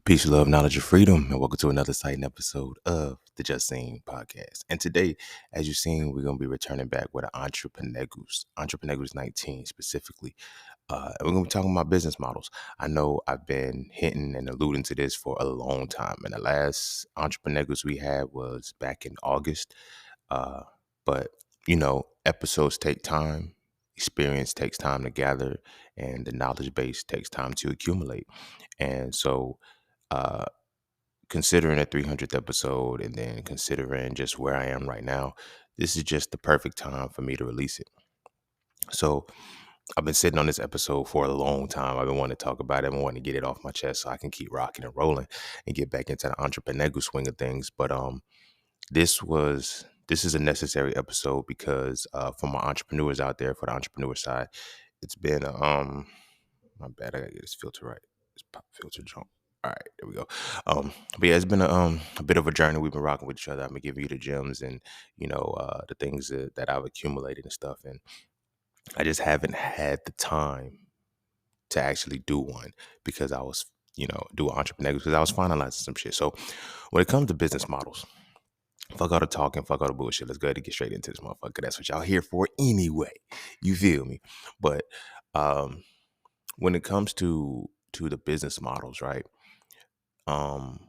Peace, love, knowledge, and freedom, and welcome to another exciting episode of the Just Seen podcast. And today, as you've seen, we're going to be returning back with an EntrepreNEGUS 19 specifically. And we're going to be talking about business models. I know I've been hinting and alluding to this for a long time, and the last EntrepreNEGUS we had was back in August. Uh, but, episodes take time, experience takes time to gather, and the knowledge base takes time to accumulate. And so, uh, considering a 300th episode and then considering just where I am right now, this is just the perfect time for me to release it. So I've been sitting on this episode for a long time. I've been wanting to talk about it. I want to get it off my chest so I can keep rocking and rolling and get back into the entrepreneurial swing of things. But this is a necessary episode because for my entrepreneurs out there, for the entrepreneur side, it's been my bad. I gotta get this filter right. This pop filter jump. All right, there we go. But yeah, it's been a bit of a journey. We've been rocking with each other. I'm gonna give you the gems and the things that I've accumulated and stuff. And I just haven't had the time to actually do one because I was do entrepreneurs because I was finalizing some shit. So when it comes to business models, fuck all the talking, fuck all the bullshit. Let's go ahead and get straight into this motherfucker. That's what y'all here for anyway. You feel me? But um, when it comes to the business models, right? Um,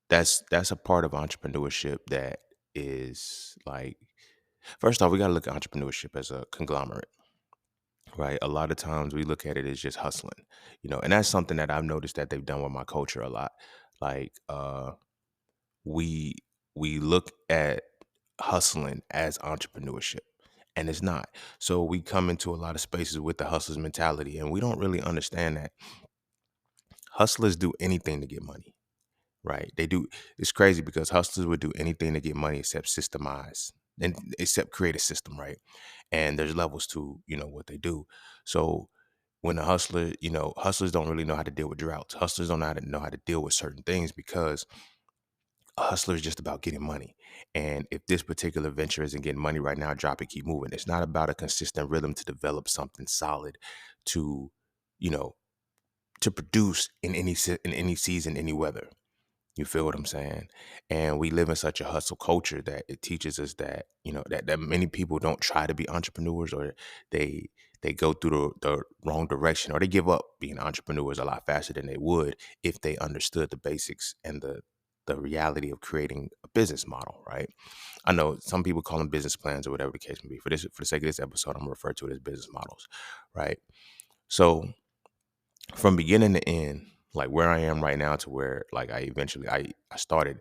that's a part of entrepreneurship that is like, first off, we got to look at entrepreneurship as a conglomerate, right? A lot of times we look at it as just hustling, and that's something that I've noticed that they've done with my culture a lot. Like we we look at hustling as entrepreneurship, and it's not. So we come into a lot of spaces with the hustler's mentality, and we don't really understand that hustlers do anything to get money. Right. They do. It's crazy because hustlers would do anything to get money except systemize and except create a system. Right. And there's levels to, what they do. So when a hustler, hustlers don't really know how to deal with droughts. Hustlers don't know how to deal with certain things because a hustler is just about getting money. And if this particular venture isn't getting money right now, drop it, keep moving. It's not about a consistent rhythm to develop something solid to, you know, to produce in in any season, any weather. You feel what I'm saying? And we live in such a hustle culture that it teaches us that, that many people don't try to be entrepreneurs, or they they go through the wrong direction, or they give up being entrepreneurs a lot faster than they would if they understood the basics and the reality of creating a business model, right? I know some people call them business plans or whatever the case may be. For the sake of this episode, I'm gonna refer to it as business models, right? So from beginning to end, like where I am right now to where like I started,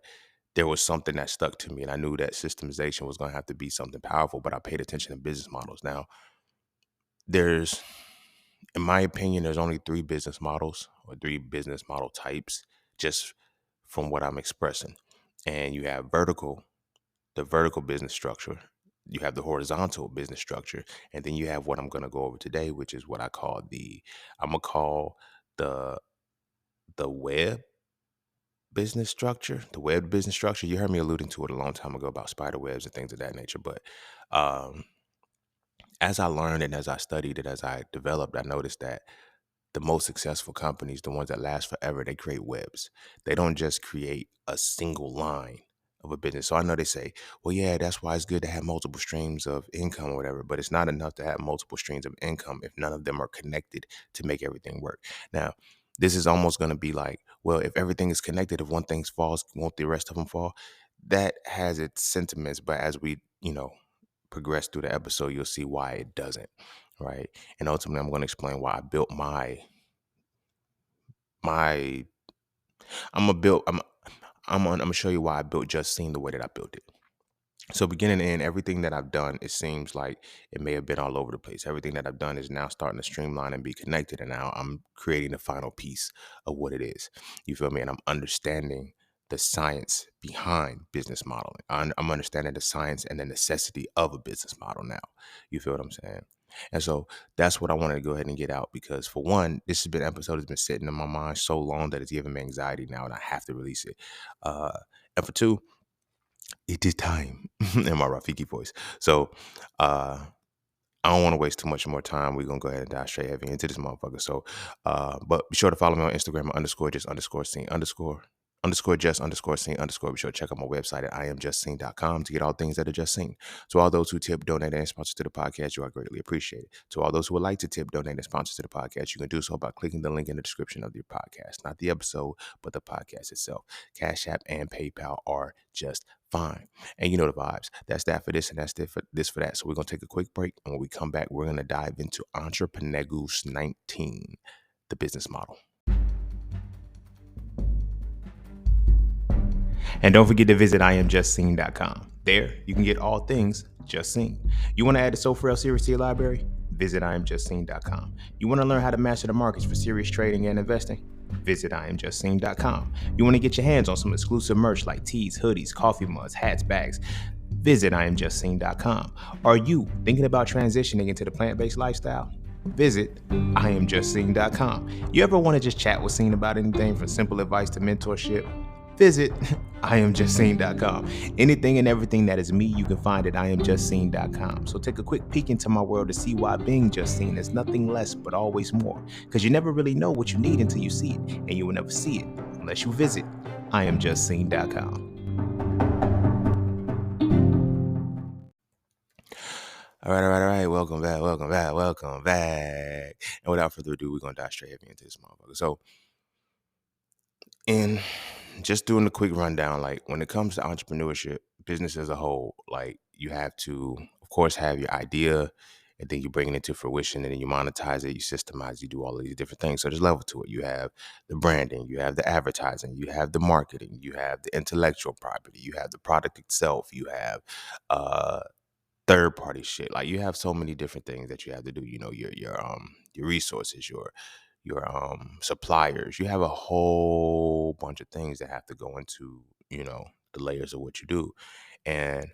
there was something that stuck to me, and I knew that systemization was going to have to be something powerful, but I paid attention to business models. Now, there's in my opinion, there's only three business models or three business model types just from what I'm expressing. And you have the vertical business structure, you have the horizontal business structure, and then you have what I'm going to go over today, which is what I'm going to call the the web the web business structure. You heard me alluding to it a long time ago about spider webs and things of that nature. But um, as I learned and as I studied and as I developed, I noticed that the most successful companies, the ones that last forever, they create webs. They don't just create a single line of a business. So I know they say, well, yeah, that's why it's good to have multiple streams of income or whatever, but it's not enough to have multiple streams of income if none of them are connected to make everything work. Now, this is almost going to be like, well, if everything is connected, if one thing falls, won't the rest of them fall? That has its sentiments, but as we, progress through the episode, you'll see why it doesn't, right? And ultimately, I'm going to explain why I built my I'm gonna build I'm gonna show you why I built Just Seen the way that I built it. So beginning to end, everything that I've done, it seems like it may have been all over the place. Everything that I've done is now starting to streamline and be connected, and now I'm creating the final piece of what it is. You feel me? And I'm understanding the science behind business modeling. I'm understanding the science and the necessity of a business model now. You feel what I'm saying? And so that's what I wanted to go ahead and get out because for one, this has been episode has been sitting in my mind so long that it's giving me anxiety now, and I have to release it. And for two, it is time in my Rafiki voice. So uh I don't want to waste too much more time. We're gonna go ahead and dive straight heavy into this motherfucker. So, but be sure to follow me on Instagram _just_scene_underscore. Be sure to check out my website at IamJustSeen.com to get all things that are just seen. To all those who tip, donate, and sponsor to the podcast, you are greatly appreciated. To all those who would like to tip, donate, and sponsor to the podcast, you can do so by clicking the link in the description of your podcast, not the episode, but the podcast itself. Cash App and PayPal are just fine. And you know the vibes. That's that for this, and that's this for that. So we're going to take a quick break. And when we come back, we're going to dive into EntrepreNEGUS 19, the business model. And don't forget to visit IamJustSeen.com. There, you can get all things Just Seen. You want to add the So For Real series to your library? Visit IamJustSeen.com. You want to learn how to master the markets for serious trading and investing? Visit IamJustSeen.com. You want to get your hands on some exclusive merch like tees, hoodies, coffee mugs, hats, bags? Visit IamJustSeen.com. Are you thinking about transitioning into the plant-based lifestyle? Visit IamJustSeen.com. You ever want to just chat with Scene about anything from simple advice to mentorship? Visit IamJustSeen.com. Anything and everything that is me, you can find at IamJustSeen.com. So take a quick peek into my world to see why being just seen is nothing less but always more. Because you never really know what you need until you see it, and you will never see it unless you visit IamJustSeen.com. All right. Welcome back. And without further ado, we're gonna dive straight heavy into this motherfucker. So, in just doing a quick rundown, like when it comes to entrepreneurship, business as a whole, like you have to, of course, have your idea, and then you bring it into fruition, and then you monetize it, you systemize, you do all of these different things. So there's level to it. You have the branding, you have the advertising, you have the marketing, you have the intellectual property, you have the product itself, you have third party shit. Like you have so many different things that you have to do. You know, your resources, your suppliers. You have a whole bunch of things that have to go into, the layers of what you do. And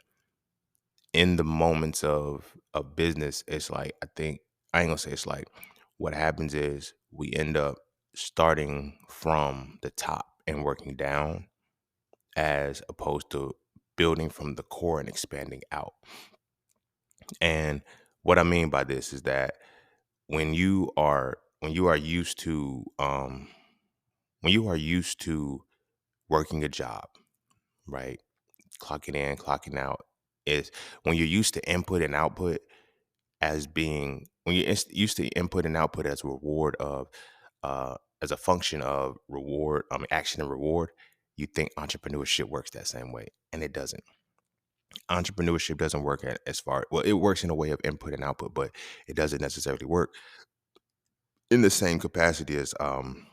in the moments of business, it's like, I ain't gonna say it's like, what happens is we end up starting from the top and working down as opposed to building from the core and expanding out. And what I mean by this is that when you are used to working a job, right? Clocking in, clocking out, is when you're used to input and output as being when you're used to input and output as a reward of as a function of reward, action and reward, you think entrepreneurship works that same way, and it doesn't. Entrepreneurship doesn't work as far, well, it works in a way of input and output, but it doesn't necessarily work in the same capacity as an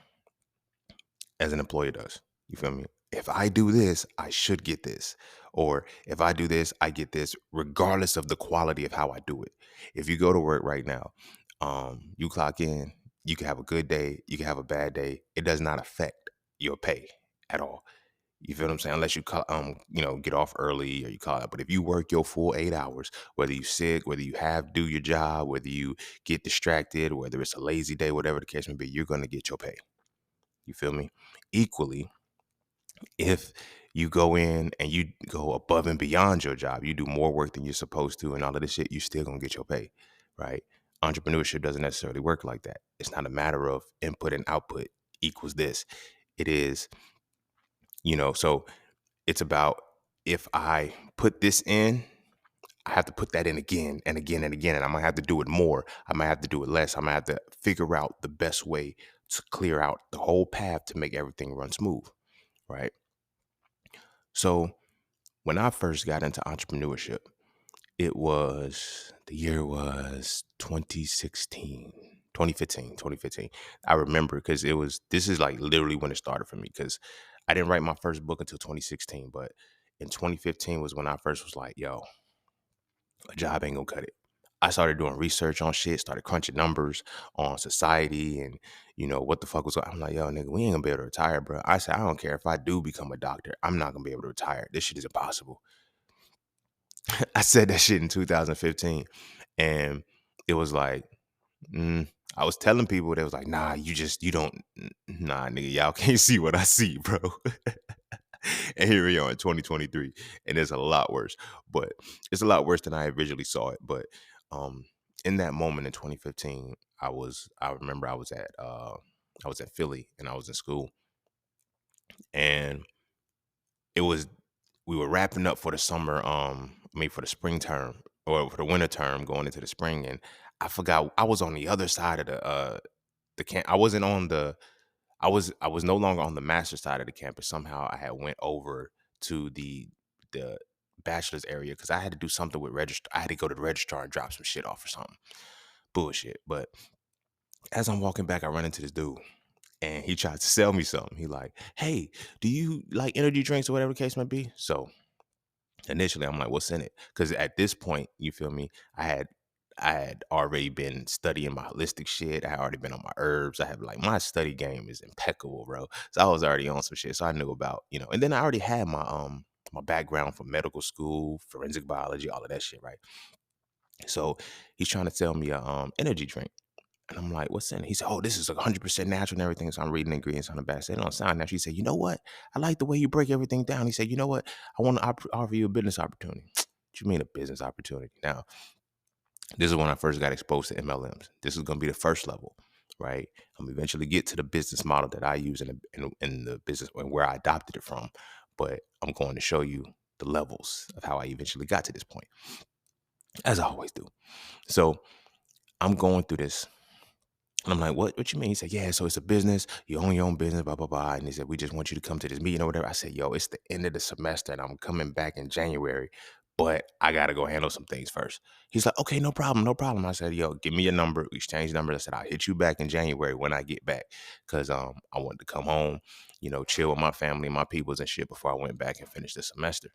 employer does. You feel me? If I do this, I should get this. Or if I do this, I get this, regardless of the quality of how I do it. If you go to work right now, you clock in, you can have a good day, you can have a bad day. It does not affect your pay at all. You feel what I'm saying? Unless you call, get off early or you call out. But if you work your full 8 hours, whether you sick, whether you do your job, whether you get distracted, whether it's a lazy day, whatever the case may be, you're going to get your pay. You feel me? Equally, if you go in and you go above and beyond your job, you do more work than you're supposed to and all of this shit, you still going to get your pay, right? Entrepreneurship doesn't necessarily work like that. It's not a matter of input and output equals this. It is, so it's about, if I put this in, I have to put that in again and again and again. And I might have to do it more. I might have to do it less. I might have to figure out the best way to clear out the whole path to make everything run smooth, right? So when I first got into entrepreneurship, the year was 2015. I remember because this is like literally when it started for me, because I didn't write my first book until 2016, but in 2015 was when I first was like, yo, a job ain't gonna cut it. I started doing research on shit, started crunching numbers on society and, what the fuck was going on. I'm like, yo, nigga, we ain't gonna be able to retire, bro. I said, I don't care if I do become a doctor. I'm not gonna be able to retire. This shit is impossible. I said that shit in 2015. And it was like, I was telling people, they was like, nah, you don't, nah, nigga, y'all can't see what I see, bro. And here we are in 2023, and it's a lot worse. But it's a lot worse than I originally saw it. But in that moment in 2015, I remember I was at Philly and I was in school, and it was we were wrapping up for the summer, for the spring term or for the winter term going into the spring, and I forgot I was on the other side of the camp. I wasn't on the I was no longer on the master side of the campus. Somehow I had went over to the bachelor's area because I had to do something with register. I had to go to the registrar and drop some shit off or something. Bullshit. But as I'm walking back, I run into this dude and he tried to sell me something. He like, hey, do you like energy drinks or whatever the case might be? So initially I'm like, what's in it? Because at this point, you feel me, I had already been studying my holistic shit. I had already been on my herbs. I have like my study game is impeccable, bro. So I was already on some shit. So I knew about, and then I already had my background from medical school, forensic biology, all of that shit, right? So he's trying to sell me a energy drink. And I'm like, what's in it? He said, oh, this is 100% natural and everything. So I'm reading the ingredients on the back. I said, it don't sound natural. He said, you know what? I like the way you break everything down. He said, you know what? I want to offer you a business opportunity. What you mean a business opportunity? Now, this is when I first got exposed to MLMs. This is going to be the first level, right? I'm gonna eventually get to the business model that I use in the business and where I adopted it from. But I'm going to show you the levels of how I eventually got to this point, as I always do. So I'm going through this. And I'm like, what you mean? He said, yeah, so it's a business. You own your own business, blah, blah, blah. And he said, we just want you to come to this meeting or whatever. I said, yo, it's the end of the semester and I'm coming back in January, but I got to go handle some things first. He's like, okay, no problem, no problem. I said, yo, give me your number. We exchanged numbers. I said, I'll hit you back in January when I get back. Cause I wanted to come home, chill with my family, my peoples and shit before I went back and finished the semester.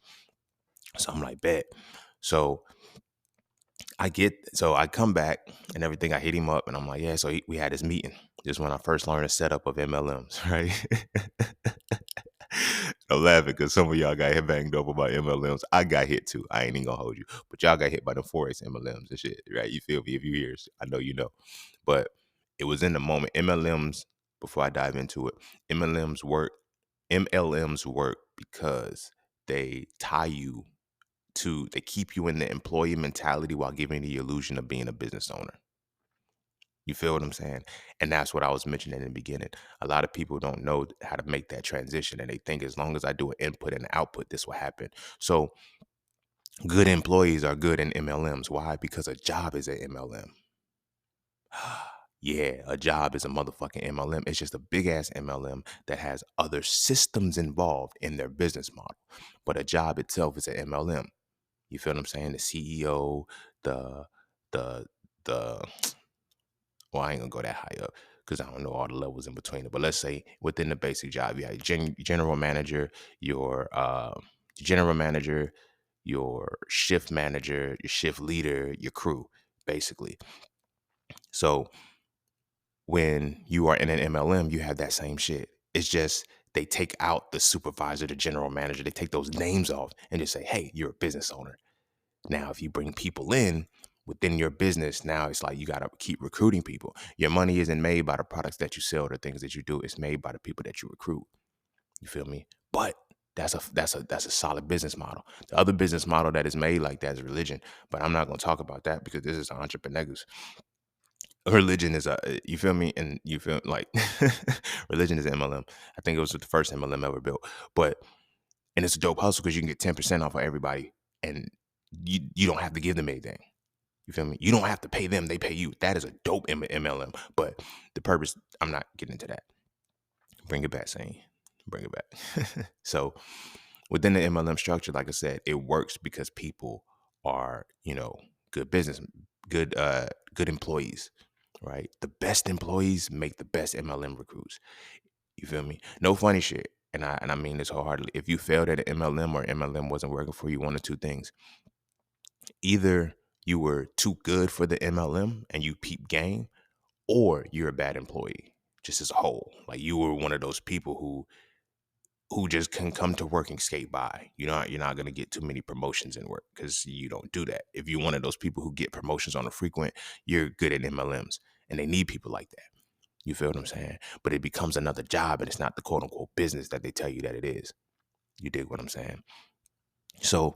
So I'm like, bet. So I come back and everything. I hit him up and I'm like, yeah. So we had this meeting. This is when I first learned the setup of MLMs, right? I'm laughing because some of y'all got hit banged over by MLMs. I got hit too. I ain't even gonna hold you, but y'all got hit by the Forex MLMs and shit, right? You feel me? If you hear, I know you know. But it was in the moment. MLMs. Before I dive into it, MLMs work. MLMs work because they tie you they keep you in the employee mentality while giving you the illusion of being a business owner. You feel what I'm saying? And that's what I was mentioning in the beginning. A lot of people don't know how to make that transition and they think as long as I do an input and an output, this will happen. So good employees are good in MLMs. Why? Because a job is an MLM. Yeah, a job is a motherfucking MLM. It's just a big ass MLM that has other systems involved in their business model. But a job itself is an MLM. You feel what I'm saying? The CEO, the the the well, I ain't gonna go that high up because I don't know all the levels in between it. But let's say within the basic job, you have general manager, your general manager, your shift manager, your shift leader, your crew, basically. So when you are in an MLM, you have that same shit. It's just they take out the supervisor, the general manager, they take those names off and just say, hey, you're a business owner. Now, if you bring people in within your business, now it's like you got to keep recruiting people. Your money isn't made by the products that you sell, the things that you do. It's made by the people that you recruit. You feel me? But that's a solid business model. The other business model that is made like that is religion. But I'm not going to talk about that because this is EntrepreNEGUS. Religion is you feel me? And you feel like religion is MLM. I think it was the first MLM ever built. And it's a dope hustle because you can get 10% off of everybody and you don't have to give them anything. You feel me? You don't have to pay them. They pay you. That is a dope MLM. But the purpose, I'm not getting into that. Bring it back, Sane. Bring it back. So within the MLM structure, like I said, it works because people are, good business, good employees, right? The best employees make the best MLM recruits. You feel me? No funny shit. And I mean this wholeheartedly. If you failed at an MLM or MLM wasn't working for you, one of two things. Either you were too good for the MLM and you peep game, or you're a bad employee, just as a whole. Like you were one of those people who just can come to work and skate by. You're not gonna get too many promotions in work because you don't do that. If you're one of those people who get promotions on a frequent, you're good at MLMs, and they need people like that. You feel what I'm saying? But it becomes another job, and it's not the quote unquote business that they tell you that it is. You dig what I'm saying? So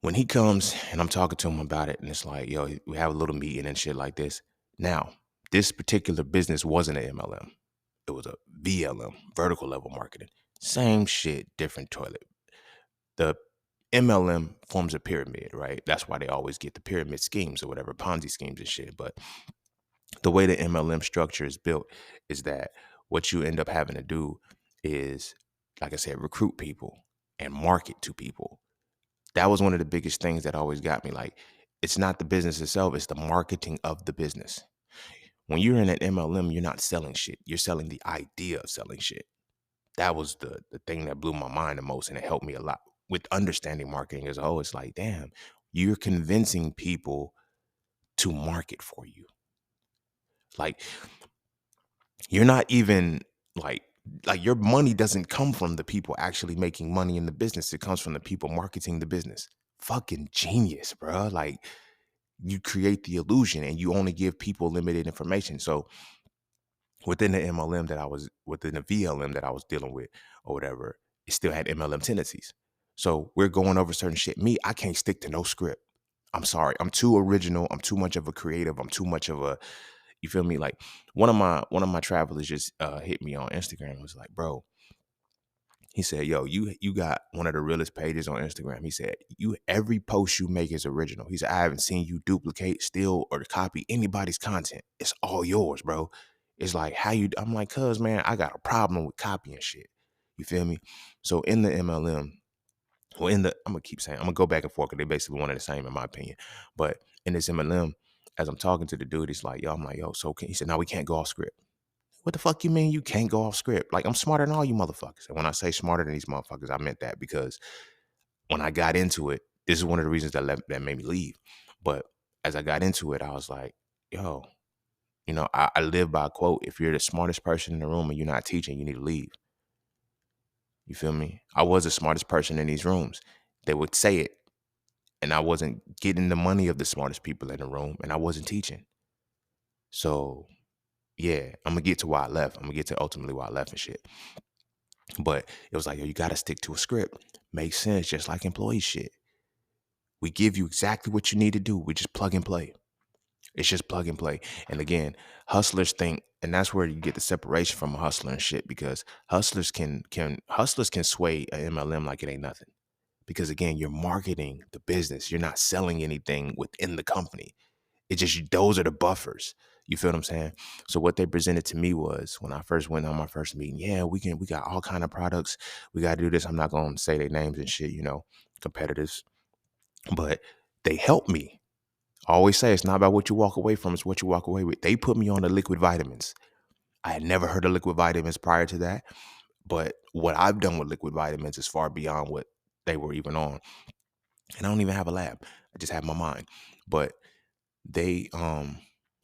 When he comes and I'm talking to him about it, and it's like, yo, we have a little meeting and shit like this. Now, this particular business wasn't an MLM. It was a VLM, vertical level marketing. Same shit, different toilet. The MLM forms a pyramid, right? That's why they always get the pyramid schemes or whatever, Ponzi schemes and shit. But the way the MLM structure is built is that what you end up having to do is, like I said, recruit people and market to people. That was one of the biggest things that always got me. Like, it's not the business itself, it's the marketing of the business. When you're in an MLM, you're not selling shit. You're selling the idea of selling shit. That was the thing that blew my mind the most, and it helped me a lot with understanding marketing as a whole. It's like, damn, you're convincing people to market for you. Like, you're not even like your money doesn't come from the people actually making money in the business. It comes from the people marketing the business. Fucking genius, bro. Like, you create the illusion and you only give people limited information. So within the MLM that I was within the VLM that I was dealing with or whatever, it still had MLM tendencies. So we're going over certain shit. Me, I can't stick to no script. I'm sorry. I'm too original. I'm too much of a creative. I'm too much of a, you feel me? Like, one of my travelers just hit me on Instagram and was like, bro, he said, yo, you got one of the realest pages on Instagram. He said, you every post you make is original. He said, I haven't seen you duplicate, steal, or copy anybody's content. It's all yours, bro. It's like how you, I'm like, cuz man, I got a problem with copying shit. You feel me? So in the MLM, well, I'm gonna keep saying, I'm gonna go back and forth because they basically one and the same in my opinion. But in this MLM, as I'm talking to the dude, it's like, yo, I'm like, yo, so he said, no, we can't go off script. What the fuck you mean you can't go off script? Like, I'm smarter than all you motherfuckers. And when I say smarter than these motherfuckers, I meant that because when I got into it, this is one of the reasons that made me leave. But as I got into it, I was like, yo, I live by a quote. If you're the smartest person in the room and you're not teaching, you need to leave. You feel me? I was the smartest person in these rooms. They would say it, and I wasn't getting the money of the smartest people in the room, and I wasn't teaching. So yeah, I'm gonna get to why I left. I'm gonna get to ultimately why I left and shit. But it was like, yo, you got to stick to a script. Makes sense, just like employee shit. We give you exactly what you need to do. We just plug and play. It's just plug and play. And again, hustlers think, and that's where you get the separation from a hustler and shit, because hustlers can sway a MLM like it ain't nothing. Because again, you're marketing the business. You're not selling anything within the company. It just, those are the buffers. You feel what I'm saying? So what they presented to me was, when I first went on my first meeting, yeah, we got all kind of products. We got to do this. I'm not going to say their names and shit, competitors, but they helped me. I always say it's not about what you walk away from, it's what you walk away with. They put me on the liquid vitamins. I had never heard of liquid vitamins prior to that, but what I've done with liquid vitamins is far beyond what they were even on. And I don't even have a lab. I just have my mind. But they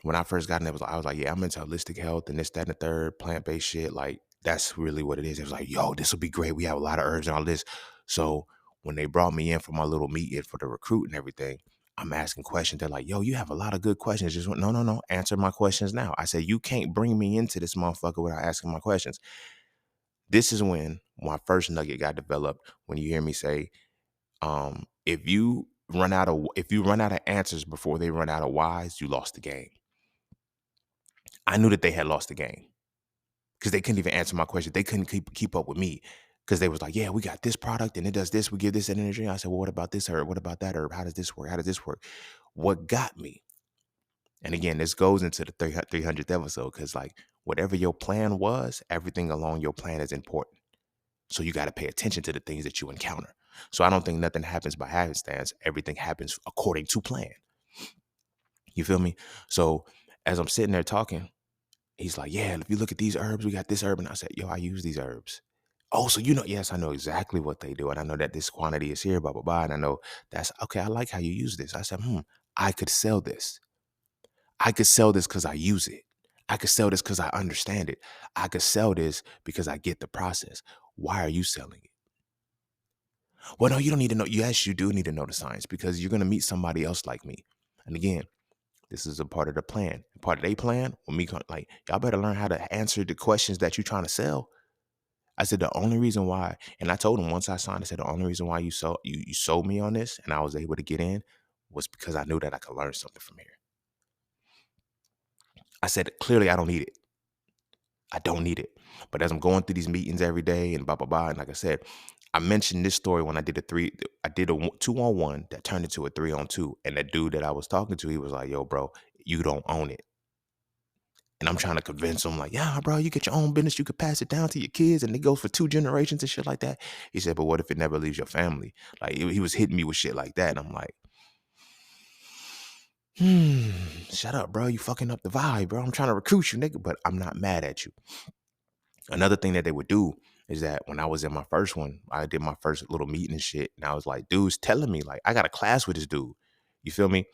when I first got in, I was like, yeah, I'm into holistic health and this, that, and the third, plant-based shit. Like, that's really what it is. It was like, yo, this will be great. We have a lot of herbs and all this. So when they brought me in for my little meeting for the recruit and everything, I'm asking questions. They're like, yo, you have a lot of good questions. Just went, no, answer my questions now. I said, you can't bring me into this motherfucker without asking my questions. This is when my first nugget got developed. When you hear me say, if you run out of answers before they run out of whys, you lost the game. I knew that they had lost the game because they couldn't even answer my question. They couldn't keep up with me because they was like, yeah, we got this product and it does this. We give this energy. I said, well, what about this herb? What about that herb? How does this work? How does this work? What got me? And again, this goes into the 300th episode because, like, whatever your plan was, everything along your plan is important. So you got to pay attention to the things that you encounter. So I don't think nothing happens by happenstance. Everything happens according to plan. You feel me? So as I'm sitting there talking, he's like, yeah, if you look at these herbs, we got this herb. And I said, yo, I use these herbs. Oh, so yes, I know exactly what they do. And I know that this quantity is here, blah, blah, blah. And I know that's okay. I like how you use this. I said, I could sell this. I could sell this because I use it. I could sell this because I understand it. I could sell this because I get the process. Why are you selling it? Well, no, you don't need to know. Yes, you do need to know the science because you're going to meet somebody else like me. And again, this is a part of the plan. Part of their plan, when me like, y'all better learn how to answer the questions that you're trying to sell. I said, the only reason why, and I told him once I signed, I said, the only reason why you sold me on this and I was able to get in was because I knew that I could learn something from here. I said, clearly I don't need it. I don't need it. But as I'm going through these meetings every day and blah, blah, blah, and like I said, I mentioned this story when I did a 2-on-1 that turned into a 3-on-2. And that dude that I was talking to, he was like, yo, bro, you don't own it. And I'm trying to convince him, like, yeah, bro, you get your own business. You could pass it down to your kids and it goes for 2 generations and shit like that. He said, but what if it never leaves your family? Like, he was hitting me with shit like that. And I'm like, shut up, bro. You fucking up the vibe, bro. I'm trying to recruit you, nigga, but I'm not mad at you. Another thing that they would do is that when I was in my first one, I did my first little meeting and shit. And I was like, dude's telling me, like, I got a class with this dude. You feel me?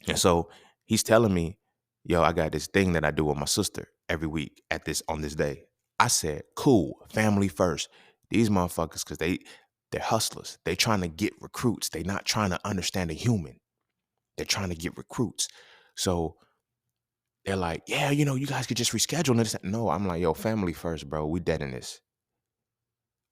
And so he's telling me, yo, I got this thing that I do with my sister every week on this day. I said, cool, family first. These motherfuckers, because they're hustlers. They trying to get recruits. They not trying to understand a human. They're trying to get recruits. So they're like, yeah, you guys could just reschedule this. No, I'm like, yo, family first, bro. We dead in this.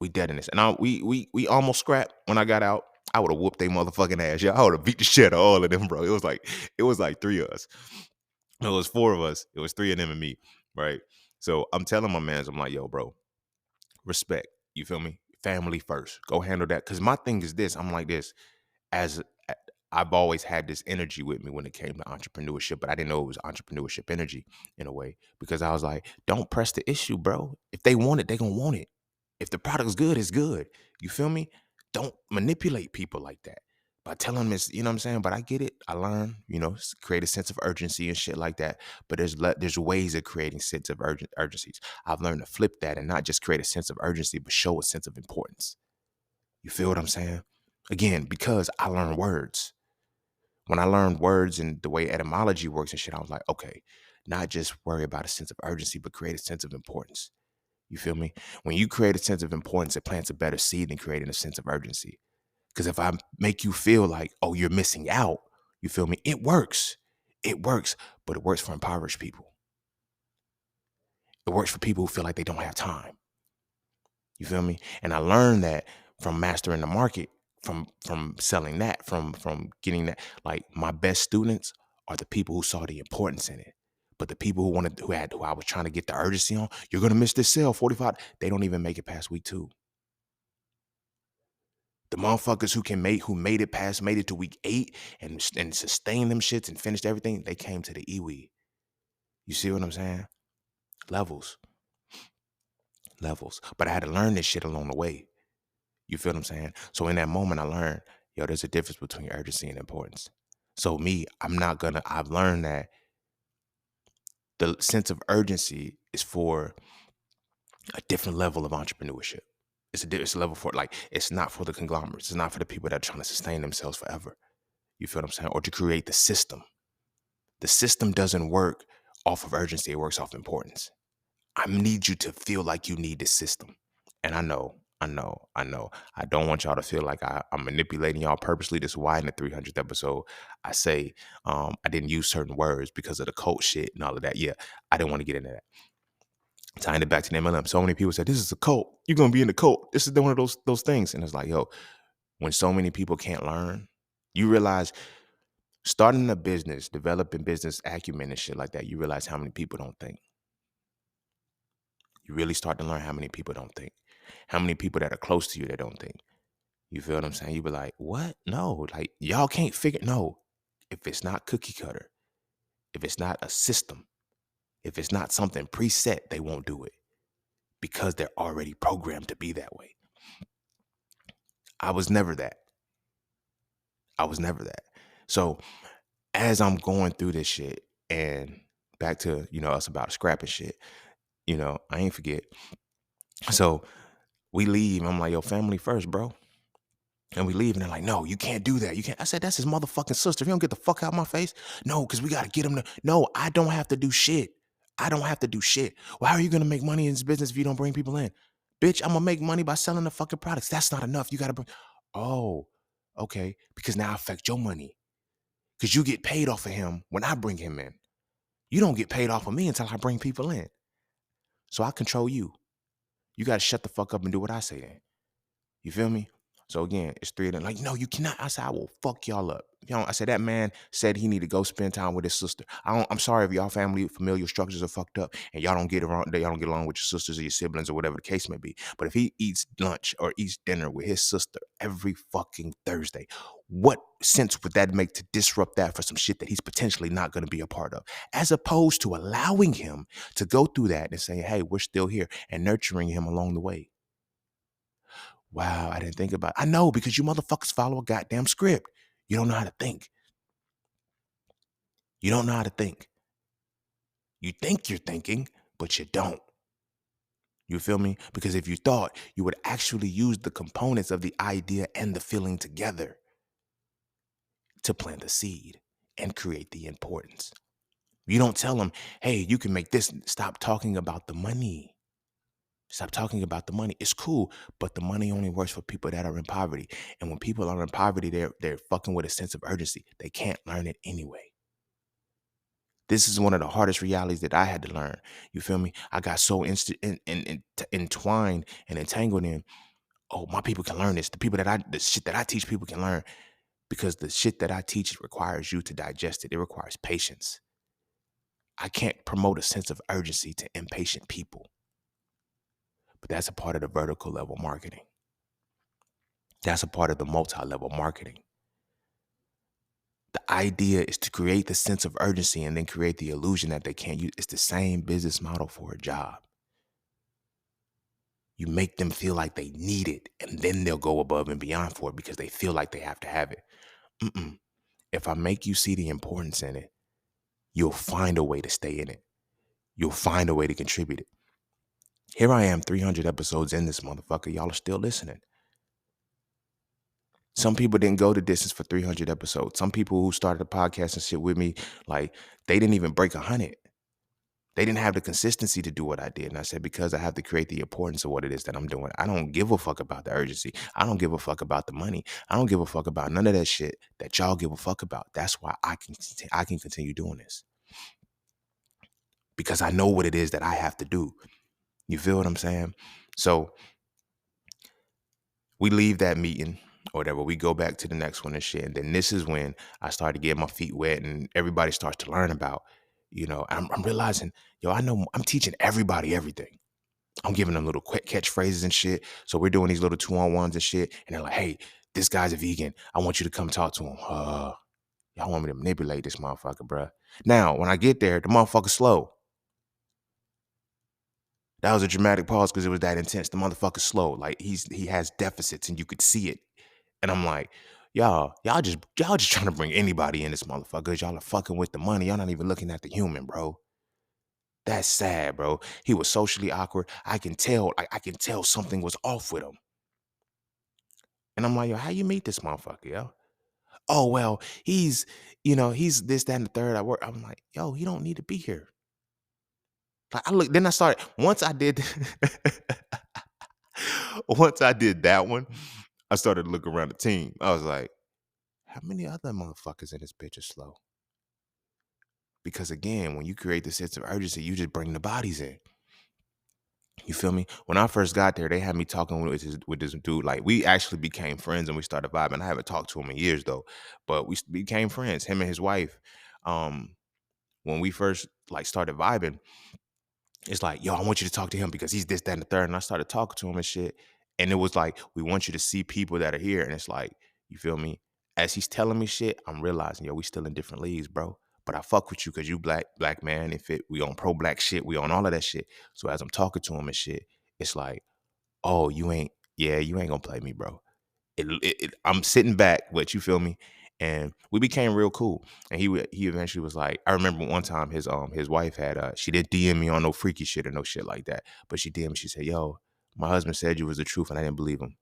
We dead in this. And we almost scrapped when I got out. I would have whooped their motherfucking ass. Yeah, I would have beat the shit out of all of them, bro. It was like 3 of us. It was 4 of us. It was 3 of them and me, right? So I'm telling my mans, I'm like, yo, bro, respect. You feel me? Family first. Go handle that. Cause my thing is this. I'm like this. As I've always had this energy with me when it came to entrepreneurship, but I didn't know it was entrepreneurship energy in a way, because I was like, don't press the issue, bro. If they want it, they gonna want it. If the product's good, it's good. You feel me? Don't manipulate people like that by telling them it's, you know what I'm saying? But I get it. I learn, create a sense of urgency and shit like that. But there's ways of creating sense of urgencies. I've learned to flip that and not just create a sense of urgency, but show a sense of importance. You feel what I'm saying? Again, because I learned words. When I learned words and the way etymology works and shit, I was like, okay, not just worry about a sense of urgency, but create a sense of importance. You feel me? When you create a sense of importance, it plants a better seed than creating a sense of urgency. Because if I make you feel like, oh, you're missing out, you feel me? It works. It works, but it works for impoverished people. It works for people who feel like they don't have time. You feel me? And I learned that from mastering the market, from selling that, from getting that. Like, my best students are the people who saw the importance in it. But the people who I was trying to get the urgency on, you're gonna miss this sale, 45. They don't even make it past week 2. The motherfuckers who made it to week 8 and sustained them shits and finished everything, they came to the EWE. You see what I'm saying? Levels. But I had to learn this shit along the way. You feel what I'm saying? So in that moment, I learned, yo, there's a difference between urgency and importance. So I've learned that the sense of urgency is for a different level of entrepreneurship. It's a level for, like, it's not for the conglomerates. It's not for the people that are trying to sustain themselves forever. You feel what I'm saying? Or to create the system. The system doesn't work off of urgency. It works off importance. I need you to feel like you need this system. And I know. I don't want y'all to feel like I'm manipulating y'all purposely. This is why in the 300th episode, I say I didn't use certain words because of the cult shit and all of that. Yeah, I didn't want to get into that. Tying it back to the MLM. So many people said, this is a cult. You're going to be in the cult. This is one of those things. And it's like, yo, when so many people can't learn, you realize starting a business, developing business acumen and shit like that, you realize how many people don't think. You really start to learn how many people don't think. How many people that are close to you that don't think. You feel what I'm saying? You be like, what? No, like, y'all can't figure. No, if it's not cookie cutter, if it's not a system, if it's not something preset, they won't do it because they're already programmed to be that way. I was never that. So as I'm going through this shit and back to, us about scrapping shit, I ain't forget. So we leave. I'm like, yo, family first, bro. And we leave, and they're like, no, you can't do that. You can't. I said, that's his motherfucking sister. If you don't get the fuck out of my face, no, because we got to get him to. No, I don't have to do shit. Well, how are you going to make money in this business if you don't bring people in? Bitch, I'm going to make money by selling the fucking products. That's not enough. You got to bring. Oh, okay. Because now I affect your money. Because you get paid off of him when I bring him in. You don't get paid off of me until I bring people in. So I control you. You got to shut the fuck up and do what I say then. You feel me? So again, it's three of them. Like, no, you cannot. I said, I will fuck y'all up. I said, that man said he need to go spend time with his sister. I'm sorry if y'all family familial structures are fucked up and y'all don't get around, y'all don't get along with your sisters or your siblings or whatever the case may be. But if he eats lunch or eats dinner with his sister every fucking Thursday, what sense would that make to disrupt that for some shit that he's potentially not going to be a part of? As opposed to allowing him to go through that and saying, hey, we're still here, and nurturing him along the way. Wow, I didn't think about it. I know, because you motherfuckers follow a goddamn script. You don't know how to think. You don't know how to think. You think you're thinking, but you don't. You feel me? Because if you thought, you would actually use the components of the idea and the feeling together to plant the seed and create the importance. You don't tell them, hey, you can make this. Stop talking about the money. Stop talking about the money. It's cool, but the money only works for people that are in poverty. And when people are in poverty, they're fucking with a sense of urgency. They can't learn it anyway. This is one of the hardest realities that I had to learn. You feel me? I got so entwined and entangled in, oh, my people can learn this. The shit that I teach people can learn, because the shit that I teach requires you to digest it. It requires patience. I can't promote a sense of urgency to impatient people. But that's a part of the vertical level marketing. That's a part of the multi-level marketing. The idea is to create the sense of urgency and then create the illusion that they can't use. It's the same business model for a job. You make them feel like they need it, and then they'll go above and beyond for it because they feel like they have to have it. If I make you see the importance in it, you'll find a way to stay in it. You'll find a way to contribute it. Here I am, 300 episodes in this motherfucker. Y'all are still listening. Some people didn't go the distance for 300 episodes. Some people who started a podcast and shit with me, like, they didn't even break 100. They didn't have the consistency to do what I did. And I said, because I have to create the importance of what it is that I'm doing. I don't give a fuck about the urgency. I don't give a fuck about the money. I don't give a fuck about none of that shit that y'all give a fuck about. That's why I can continue doing this. Because I know what it is that I have to do. You feel what I'm saying? So we leave that meeting or whatever. We go back to the next one and shit. And then this is when I started getting my feet wet and everybody starts to learn about, I'm realizing, I know I'm teaching everybody everything. I'm giving them little quick catchphrases and shit. So we're doing these little 2-on-1s and shit. And they're like, hey, this guy's a vegan. I want you to come talk to him. Y'all want me to manipulate this motherfucker, bruh. Now, when I get there, the motherfucker's slow. That was a dramatic pause because it was that intense. The motherfucker's slow. Like, he has deficits and you could see it. And I'm like, y'all just trying to bring anybody in this motherfucker. Y'all are fucking with the money. Y'all not even looking at the human, bro. That's sad, bro. He was socially awkward. I can tell something was off with him. And I'm like, yo, how you meet this motherfucker, yo? Oh, well, he's this, that, and the third. I'm like, yo, he don't need to be here. Like, then I started, once I did that one, I started to look around the team. I was like, how many other motherfuckers in this bitch are slow? Because again, when you create the sense of urgency, you just bring the bodies in. You feel me? When I first got there, they had me talking with this dude. Like, we actually became friends and we started vibing. I haven't talked to him in years though, but we became friends. Him and his wife. When we first started vibing, it's like, yo, I want you to talk to him because he's this, that, and the third. And I started talking to him and shit. And it was like, we want you to see people that are here. And it's like, you feel me? As he's telling me shit, I'm realizing, yo, we still in different leagues, bro. But I fuck with you because you black man. We on pro-black shit. We on all of that shit. So as I'm talking to him and shit, it's like, oh, you ain't gonna play me, bro. I'm sitting back, but you feel me? And we became real cool. And he eventually was like, I remember one time his wife had she didn't DM me on no freaky shit or no shit like that, but she DM'd me. She said, yo, my husband said you was the truth and I didn't believe him.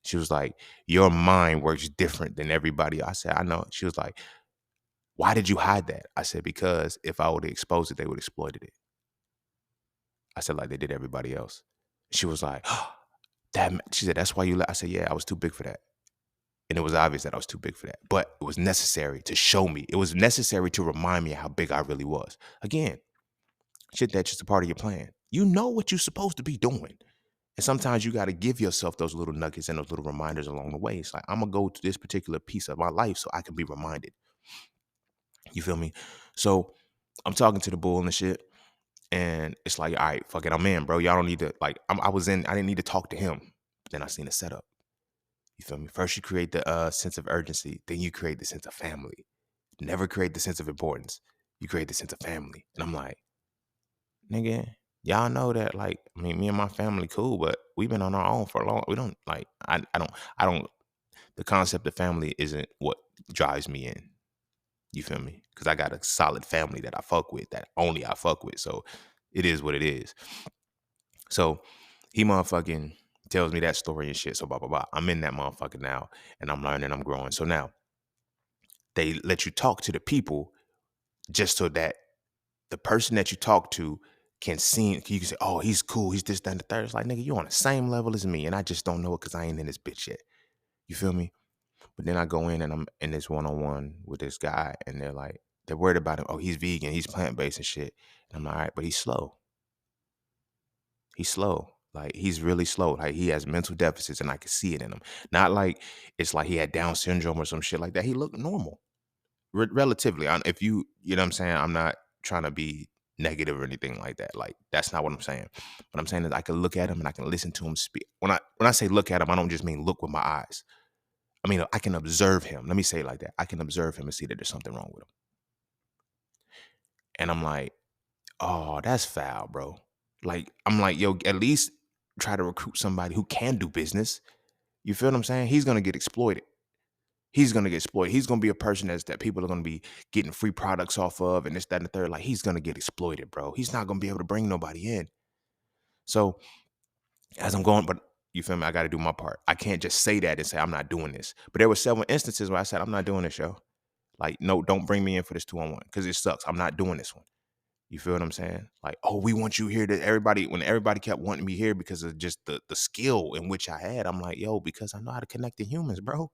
She was like, your mind works different than everybody. I said, I know. She was like, why did you hide that? I said, because if I would have exposed it, they would have exploited it. I said, like they did everybody else. She was like, oh, she said, that's why you I said, yeah, I was too big for that. And it was obvious that I was too big for that. But it was necessary to show me. It was necessary to remind me how big I really was. Again, shit that's just a part of your plan. You know what you're supposed to be doing. And sometimes you got to give yourself those little nuggets and those little reminders along the way. It's like, I'm going to go to this particular piece of my life so I can be reminded. You feel me? So I'm talking to the bull and the shit. And it's like, all right, fuck it, I'm in, bro. Y'all don't need to, like, I was in, I didn't need to talk to him. But then I seen the setup. You feel me? First, you create the sense of urgency. Then you create the sense of family. Never create the sense of importance. You create the sense of family. And I'm like, nigga, y'all know that, like, I mean, me and my family cool, but we've been on our own for a long. We don't like. I don't. The concept of family isn't what drives me in. You feel me? Because I got a solid family that I fuck with, that only I fuck with. So it is what it is. So he motherfucking tells me that story and shit. So blah blah blah. I'm in that motherfucker now, and I'm learning. I'm growing. So now they let you talk to the people just so that the person that you talk to can see, you can say, oh, he's cool, he's this, that, and the third. It's like, nigga, you on the same level as me, and I just don't know it because I ain't in this bitch yet. You feel me? But then I go in and I'm in this one-on-one with this guy, and they're like, they're worried about him. Oh, he's vegan, he's plant-based and shit. And I'm like, all right, but he's slow. He's slow. Like, he's really slow. Like, he has mental deficits, and I can see it in him. Not like it's like he had Down syndrome or some shit like that. He looked normal. Relatively. If you know what I'm saying, I'm not trying to be negative or anything like that. Like, that's not what I'm saying. What I'm saying is I can look at him and I can listen to him speak. When I say look at him, I don't just mean look with my eyes. I mean, I can observe him. Let me say it like that. I can observe him and see that there's something wrong with him. And I'm like, oh, that's foul, bro. Like, I'm like, yo, at least try to recruit somebody who can do business. You feel what I'm saying? He's gonna get exploited. He's gonna get exploited. He's gonna be a person that people are gonna be getting free products off of, and this, that, and the third. Like, he's gonna get exploited, bro. He's not gonna be able to bring nobody in. So as I'm going, but you feel me? I got to do my part. I can't just say that and say I'm not doing this. But there were several instances where I said I'm not doing this, show. Like, no, don't bring me in for this 2-on-1 because it sucks. I'm not doing this one. You feel what I'm saying? Like, oh, we want you here. When everybody kept wanting me here because of just the skill in which I had, I'm like, yo, because I know how to connect to humans, bro.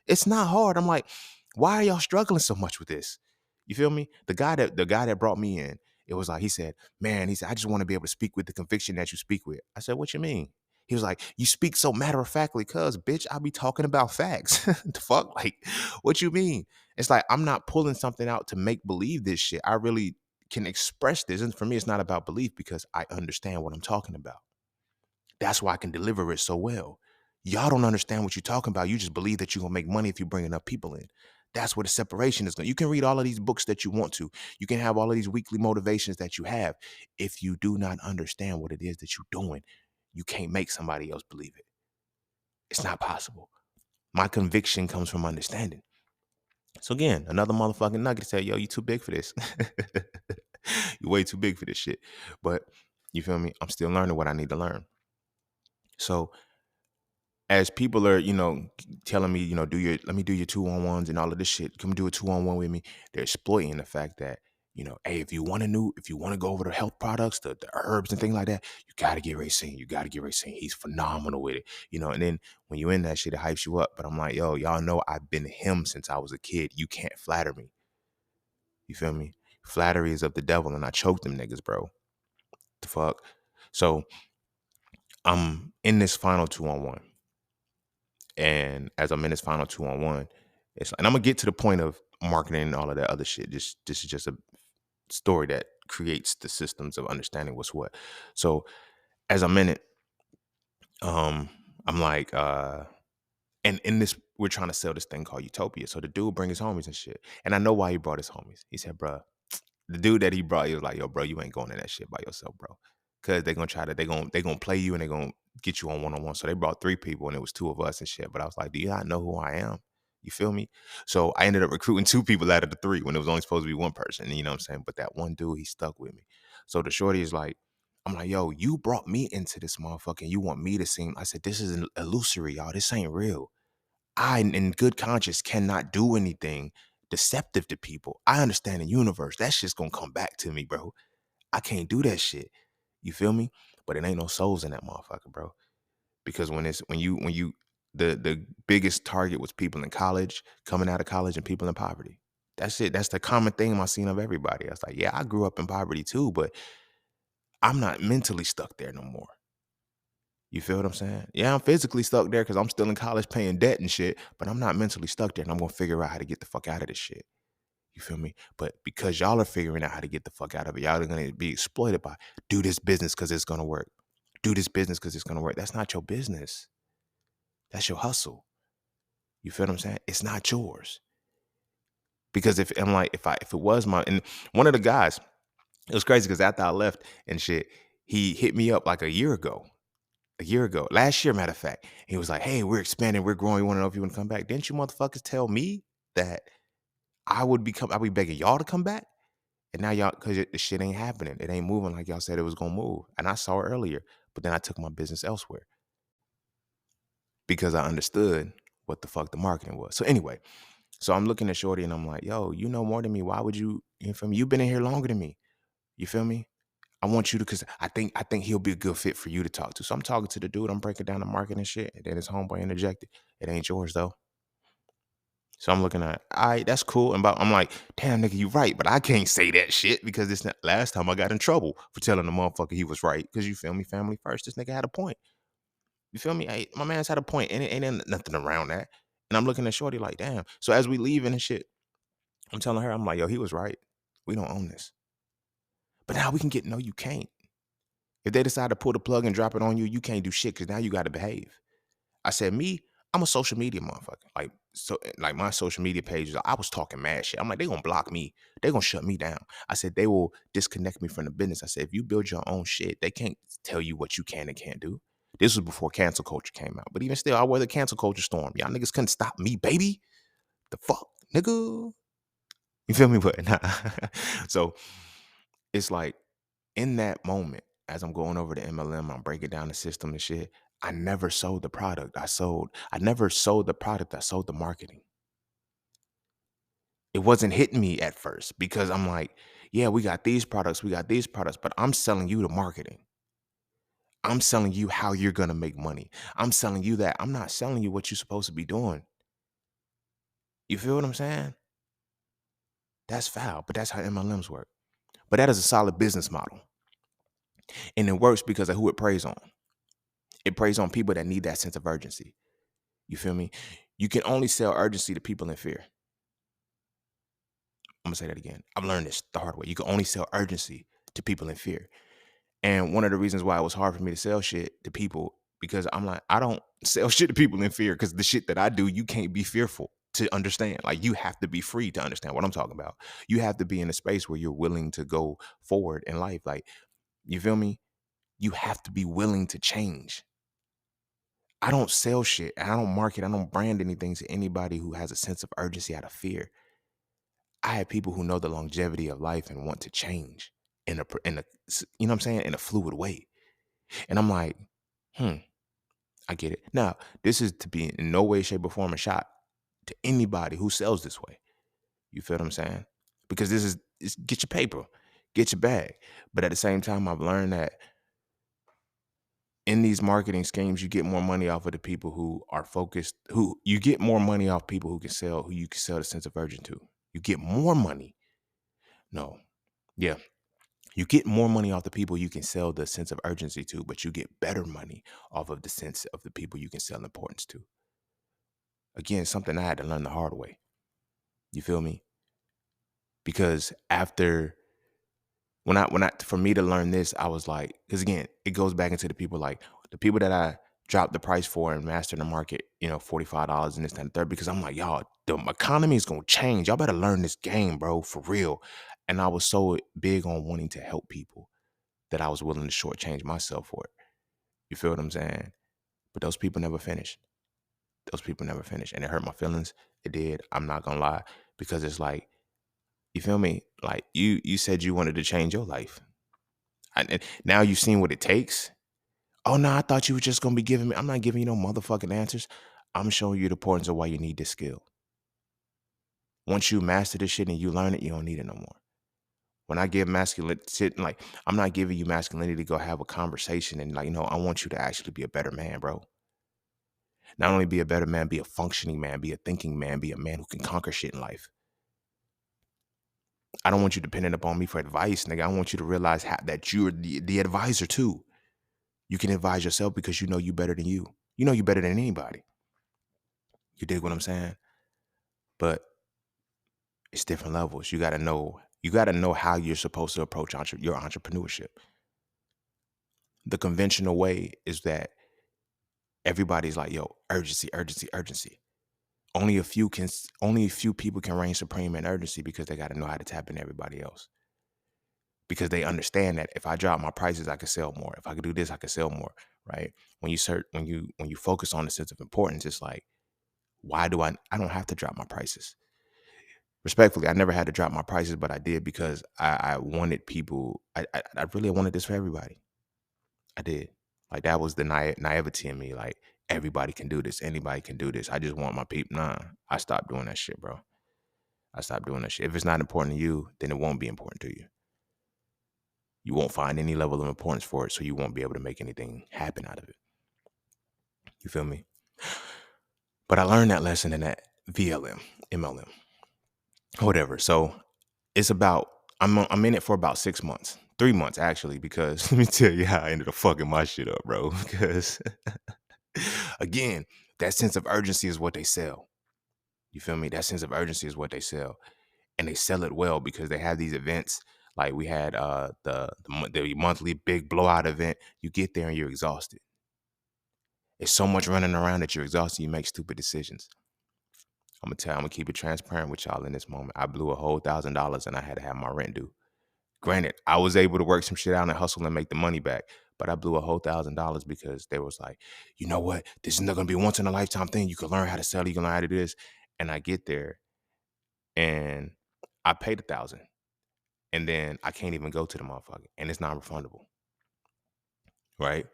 It's not hard. I'm like, why are y'all struggling so much with this? You feel me? The guy that brought me in, it was like, he said, man, he said, I just want to be able to speak with the conviction that you speak with. I said, what you mean? He was like, you speak so matter of factly, cuz bitch, I be talking about facts. The fuck? Like, what you mean? It's like, I'm not pulling something out to make believe this shit. I really can express this. And for me, it's not about belief because I understand what I'm talking about. That's why I can deliver it so well. Y'all don't understand what you're talking about. You just believe that you're going to make money if you bring enough people in. That's where the separation is going. You can read all of these books that you want to. You can have all of these weekly motivations that you have. If you do not understand what it is that you're doing, you can't make somebody else believe it. It's not possible. My conviction comes from understanding. So again, another motherfucking nugget to say, yo, you too big for this. You're way too big for this shit. But you feel me? I'm still learning what I need to learn. So as people are, telling me, let me do your 2-on-1s and all of this shit. Come do a 2-on-1 with me. They're exploiting the fact that, hey, if you want to go over the health products, the herbs and things like that, you got to get Racine. You got to get Racine. He's phenomenal with it. And then when you in that shit, it hypes you up. But I'm like, yo, y'all know I've been him since I was a kid. You can't flatter me. You feel me? Flattery is of the devil, and I choke them niggas, bro. The fuck? So I'm in this final 2-on-1. And as I'm in this final 2-on-1, and I'm gonna get to the point of marketing and all of that other shit. This is just a story that creates the systems of understanding what's what. So as I'm in it, I'm like, and in this, we're trying to sell this thing called Utopia. So the dude bring his homies and shit. And I know why he brought his homies. He said, bruh, the dude that he brought, he was like, yo, bro, you ain't going in that shit by yourself, bro. Cause they're gonna they gonna play you and they're gonna get you on 1-on-1. So they brought 3 people and it was 2 of us and shit. But I was like, do you not know who I am? You feel me? So I ended up recruiting 2 people out of the 3 when it was only supposed to be 1 person. You know what I'm saying? But that one dude, he stuck with me. So the shorty is like, I'm like, yo, you brought me into this motherfucker and you want me to seem, I said, this is an illusory, y'all. This ain't real. I, in good conscience, cannot do anything deceptive to people. I understand the universe. That shit's gonna come back to me, bro. I can't do that shit. You feel me? But it ain't no souls in that motherfucker, bro. Because when you the biggest target was people in college, coming out of college, and people in poverty. That's it. That's the common thing I've seen of everybody. I was like, yeah, I grew up in poverty too, but I'm not mentally stuck there no more. You feel what I'm saying? Yeah, I'm physically stuck there because I'm still in college paying debt and shit, but I'm not mentally stuck there, and I'm gonna figure out how to get the fuck out of this shit. You feel me? But because y'all are figuring out how to get the fuck out of it, y'all are gonna be exploited by do this business because it's gonna work. Do this business because it's gonna work. That's not your business. That's your hustle. You feel what I'm saying? It's not yours. Because if I'm like, if it was my, and one of the guys, it was crazy because after I left and shit, he hit me up like a year ago, last year, matter of fact. He was like, "Hey, we're expanding, we're growing. We want to know if you want to come back." Didn't you motherfuckers tell me that I'll be begging y'all to come back? And now y'all, because the shit ain't happening. It ain't moving like y'all said it was gonna move. And I saw it earlier, but then I took my business elsewhere because I understood what the fuck the marketing was. So anyway, so I'm looking at Shorty and I'm like, "Yo, you know more than me. Why would you feel me? You've been in here longer than me. You feel me? I want you to, because I think he'll be a good fit for you to talk to." So I'm talking to the dude. I'm breaking down the market and shit. And then his homeboy interjected, "It ain't yours though." So I'm looking at, all right, that's cool. And I'm like, damn, nigga, you right. But I can't say that shit because this not, last time I got in trouble for telling the motherfucker he was right. Because you feel me, family first. This nigga had a point. You feel me? Hey, my man's had a point, and it ain't nothing around that. And I'm looking at Shorty like, damn. So as we leaving and shit, I'm telling her, I'm like, yo, he was right. We don't own this. But now we can get, no, you can't. If they decide to pull the plug and drop it on you, you can't do shit because now you got to behave. I said, me, I'm a social media motherfucker. Like my social media pages, I was talking mad shit. I'm like, they gonna block me. They gonna shut me down. I said, they will disconnect me from the business. I said, if you build your own shit, they can't tell you what you can and can't do. This was before cancel culture came out. But even still, I weather cancel culture storm. Y'all niggas couldn't stop me, baby. The fuck, nigga. You feel me? But nah. So it's like, in that moment, as I'm going over the MLM, I'm breaking down the system and shit. I never sold the product. I never sold the product. I sold the marketing. It wasn't hitting me at first because I'm like, yeah, we got these products, but I'm selling you the marketing. I'm selling you how you're going to make money. I'm selling you that. I'm not selling you what you're supposed to be doing. You feel what I'm saying? That's foul, but that's how MLMs work. But that is a solid business model. And it works because of who it preys on. It preys on people that need that sense of urgency. You feel me? You can only sell urgency to people in fear. I'm gonna say that again. I've learned this the hard way. You can only sell urgency to people in fear. And one of the reasons why it was hard for me to sell shit to people, because I'm like, I don't sell shit to people in fear, because the shit that I do, you can't be fearful to understand. Like, you have to be free to understand what I'm talking about. You have to be in a space where you're willing to go forward in life. Like, you feel me? You have to be willing to change. I don't sell shit. I don't market. I don't brand anything to anybody who has a sense of urgency out of fear. I have people who know the longevity of life and want to change in a you know what I'm saying, in a fluid way. And I'm like, I get it. Now, this is to be in no way, shape, or form a shot to anybody who sells this way. You feel what I'm saying? Because it's get your paper, get your bag. But at the same time, I've learned that in these marketing schemes, you get more money off of the people who are focused, who you get more money off people who you can sell the sense of urgency to. You get more money. No. Yeah. You get more money off the people you can sell the sense of urgency to, but you get better money off of the sense of the people you can sell importance to. Again, something I had to learn the hard way. You feel me? Because after when I for me to learn this, I was like, because again, it goes back into the people, like the people that I dropped the price for and mastered the market, $45 and this, that, and the third, because I'm like, y'all, the economy is gonna change. Y'all better learn this game, bro, for real. And I was so big on wanting to help people that I was willing to shortchange myself for it. You feel what I'm saying? But those people never finished. Those people never finished. And it hurt my feelings. It did. I'm not gonna lie. Because it's like, you feel me? Like you said you wanted to change your life. And now you've seen what it takes. Oh no, I thought you were just gonna be giving me. I'm not giving you no motherfucking answers. I'm showing you the importance of why you need this skill. Once you master this shit and you learn it, you don't need it no more. When I give masculinity, like, I'm not giving you masculinity to go have a conversation and, like, I want you to actually be a better man, bro. Not only be a better man, be a functioning man, be a thinking man, be a man who can conquer shit in life. I don't want you dependent upon me for advice, nigga. I want you to realize that you're the advisor too. You can advise yourself because you know you better than you. You know you better than anybody. You dig what I'm saying? But it's different levels. You gotta know. You gotta know how you're supposed to approach your entrepreneurship. The conventional way is that everybody's like, "Yo, urgency, urgency, urgency." Only a few people can reign supreme in urgency because they got to know how to tap in everybody else. Because they understand that if I drop my prices, I can sell more. If I could do this, I could sell more. Right? When you focus on the sense of importance, it's like, why do I don't have to drop my prices. Respectfully, I never had to drop my prices, but I did because I wanted people. I really wanted this for everybody. I did. Like that was the naivety in me. Like everybody can do this. Anybody can do this. I just want my people. Nah, I stopped doing that shit, bro. I stopped doing that shit. If it's not important to you, then it won't be important to you. You won't find any level of importance for it, so you won't be able to make anything happen out of it. You feel me? But I learned that lesson in that MLM, whatever. So it's about I'm in it for about 6 months, 3 months actually, because let me tell you how I ended up fucking my shit up, bro. Because again, that sense of urgency is what they sell. You feel me? That sense of urgency is what they sell. And they sell it well because they have these events. Like we had the monthly big blowout event. You get there and you're exhausted. It's so much running around that you're exhausted. You make stupid decisions. I'm gonna keep it transparent with y'all in this moment. I blew a whole $1,000 and I had to have my rent due. Granted, I was able to work some shit out and hustle and make the money back, but I blew a whole $1,000 because they was like, you know what? This is not gonna be a once in a lifetime thing. You can learn how to sell. You can learn how to do this. And I get there and I paid 1,000. And then I can't even go to the motherfucker, and it's non-refundable, right?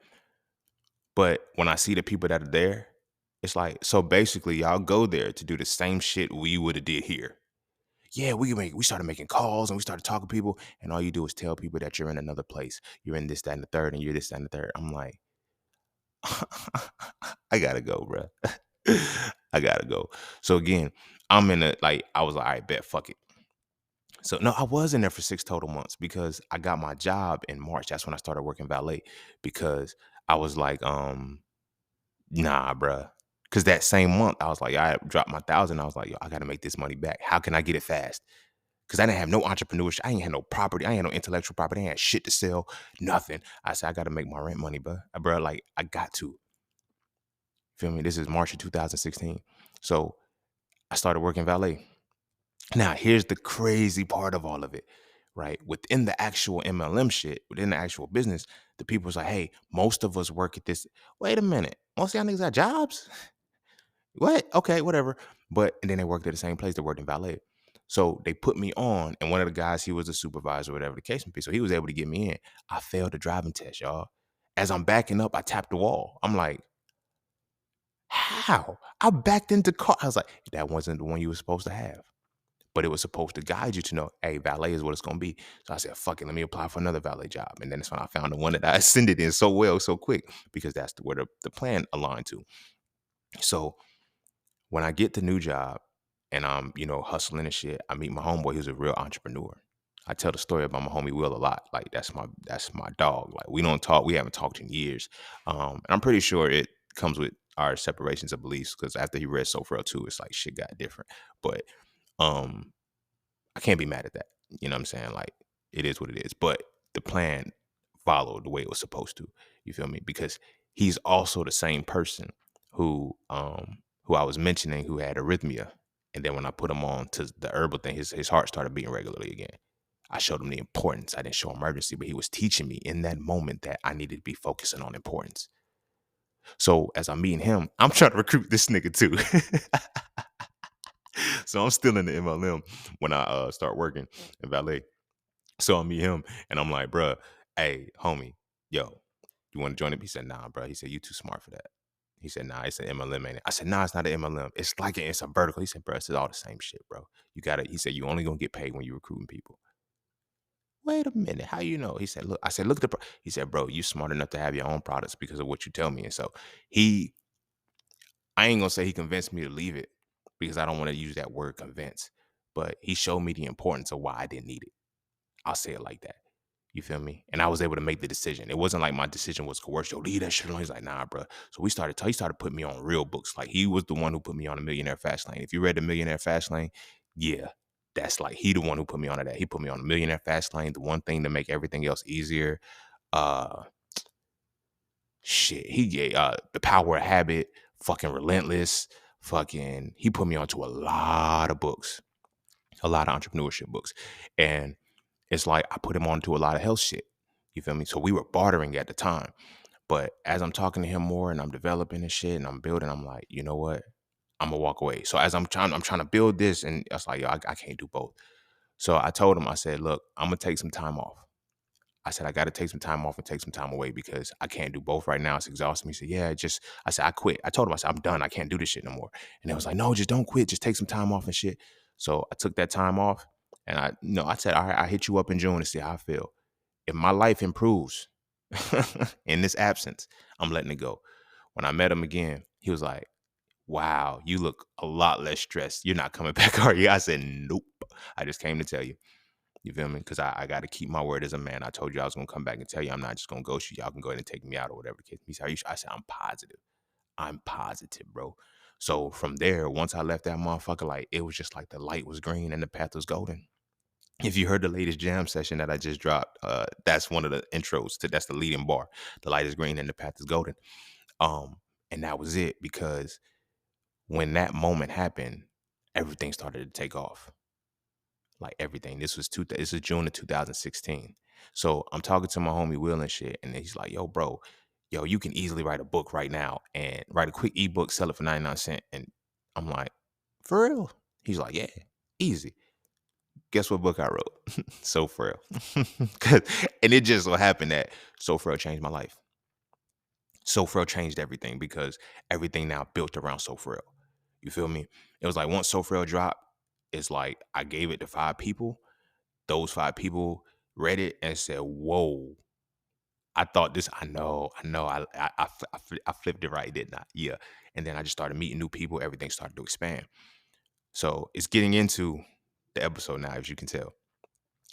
But when I see the people that are there, it's like, so basically, y'all go there to do the same shit we would have did here. Yeah, we started making calls and we started talking to people, and all you do is tell people that you're in another place, you're in this, that, and the third, and you're this, that, and the third. I'm like, I gotta go, bro. I gotta go. So again, I was like, all right, bet, fuck it. So no, I was in there for 6 total months because I got my job in March. That's when I started working valet because I was like, nah, bruh. Because that same month, I was like, I dropped my 1,000. I was like, yo, I got to make this money back. How can I get it fast? Because I didn't have no entrepreneurship. I ain't had no property. I ain't had no intellectual property. I ain't had shit to sell. Nothing. I said, I got to make my rent money, bruh. Like, I got to. Feel me? This is March of 2016. So I started working valet. Now, here's the crazy part of all of it, right? Within the actual MLM shit, within the actual business, the people's like, hey, most of us work at this. Wait a minute. Most of y'all niggas got jobs? What? Okay, whatever. But, and then they worked at the same place. They worked in valet. So they put me on, and one of the guys, he was a supervisor, whatever the case may be. So he was able to get me in. I failed the driving test, y'all. As I'm backing up, I tapped the wall. I'm like, how? I backed into car. I was like, that wasn't the one you were supposed to have. But it was supposed to guide you to know, hey, valet is what it's going to be. So I said, fuck it, let me apply for another valet job. And then that's when I found the one that I ascended in so well, so quick, because that's where the plan aligned to. So when I get the new job and I'm, hustling and shit, I meet my homeboy who's a real entrepreneur. I tell the story about my homie Will a lot. Like that's my dog. Like we don't talk, we haven't talked in years. And I'm pretty sure it comes with our separations of beliefs because after he read So Frail 2, it's like shit got different. But um I can't be mad at that. You know what I'm saying? Like it is what it is. But the plan followed the way it was supposed to. You feel me? Because he's also the same person who I was mentioning who had arrhythmia. And then when I put him on to the herbal thing, his heart started beating regularly again. I showed him the importance. I didn't show him urgency, but he was teaching me in that moment that I needed to be focusing on importance. So as I'm meeting him, I'm trying to recruit this nigga too. So I'm still in the MLM when I start working in valet. So I meet him and I'm like, bruh, hey, homie, yo, you want to join it? He said, nah, bro. He said, you too smart for that. He said, nah, it's an MLM, ain't it? I said, nah, it's not an MLM. It's like it's a vertical. He said, bro, it's all the same shit, bro. You got it. He said, you only gonna get paid when you're recruiting people. Wait a minute. How you know? He said, look, I said, look at he said, bro, you smart enough to have your own products because of what you tell me. And so I ain't gonna say he convinced me to leave it because I don't want to use that word convince, but he showed me the importance of why I didn't need it. I'll say it like that. You feel me? And I was able to make the decision. It wasn't like my decision was coerced. Yo, leave that shit alone. He's like, nah, bro. So he started putting me on real books. Like he was the one who put me on the Millionaire Fast Lane. If you read the Millionaire Fast Lane, yeah, that's like he the one who put me on that. He put me on the Millionaire Fast Lane. The one thing to make everything else easier. Uh, the Power of Habit, fucking Relentless, fucking. He put me onto a lot of books, a lot of entrepreneurship books, and it's like I put him onto a lot of health shit. You feel me? So we were bartering at the time. But as I'm talking to him more and I'm developing and shit and I'm building, I'm like, you know what? I'm gonna walk away. So as I'm trying to build this, and I was like, yo, I can't do both. So I told him, I said, look, I'm gonna take some time off. I said, I got to take some time off and take some time away because I can't do both right now. It's exhausting me. He said, yeah, I said, I quit. I told him, I said, I'm done. I can't do this shit no more. And they was like, no, just don't quit. Just take some time off and shit. So I took that time off and I said, all right, I hit you up in June to see how I feel. If my life improves in this absence, I'm letting it go. When I met him again, he was like, wow, you look a lot less stressed. You're not coming back, are you? I said, nope. I just came to tell you. You feel me? Because I got to keep my word as a man. I told you I was going to come back and tell you I'm not just going to ghost you. Y'all can go ahead and take me out or whatever the case. He said, I said, I'm positive. I'm positive, bro. So from there, once I left that motherfucker, like it was just like the light was green and the path was golden. If you heard the latest jam session that I just dropped, that's one of the intros that's the leading bar. The light is green and the path is golden. And that was it, because when that moment happened, everything started to take off. Like everything. This is June of 2016. So I'm talking to my homie Will and shit, and he's like, yo, bro, yo, you can easily write a book right now and write a quick ebook, sell it for 99 cents. And I'm like, for real? He's like, yeah, easy. Guess what book I wrote? So Frail. And it just so happened that So Frail changed my life. So Frail changed everything because everything now built around So Frail. You feel me? It was like once So Frail dropped, it's like I gave it to 5 people. Those 5 people read it and said, whoa, I thought this, I know, I flipped it right, didn't I? Yeah. And then I just started meeting new people. Everything started to expand. So it's getting into the episode now, as you can tell.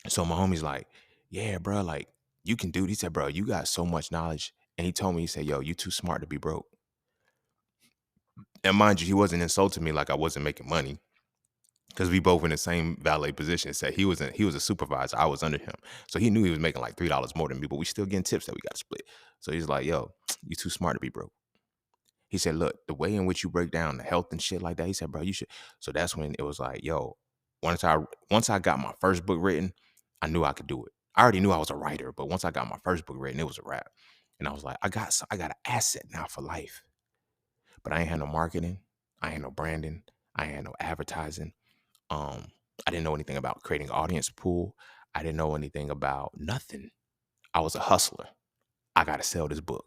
So my homie's like, yeah, bro, like you can do it. He said, bro, you got so much knowledge. And he told me, he said, yo, you too smart to be broke. And mind you, he wasn't insulting me like I wasn't making money, because we both in the same valet position. Said he was a supervisor. I was under him. So he knew he was making like $3 more than me, but we still getting tips that we got to split. So he's like, yo, you too smart to be broke. He said, look, the way in which you break down the health and shit like that, he said, bro, you should. So that's when it was like, yo, once I got my first book written, I knew I could do it. I already knew I was a writer, but once I got my first book written, it was a wrap. And I was like, I got an asset now for life. But I ain't had no marketing. I ain't had no branding. I ain't had no advertising. I didn't know anything about creating an audience pool. I didn't know anything about nothing. I was a hustler. I got to sell this book.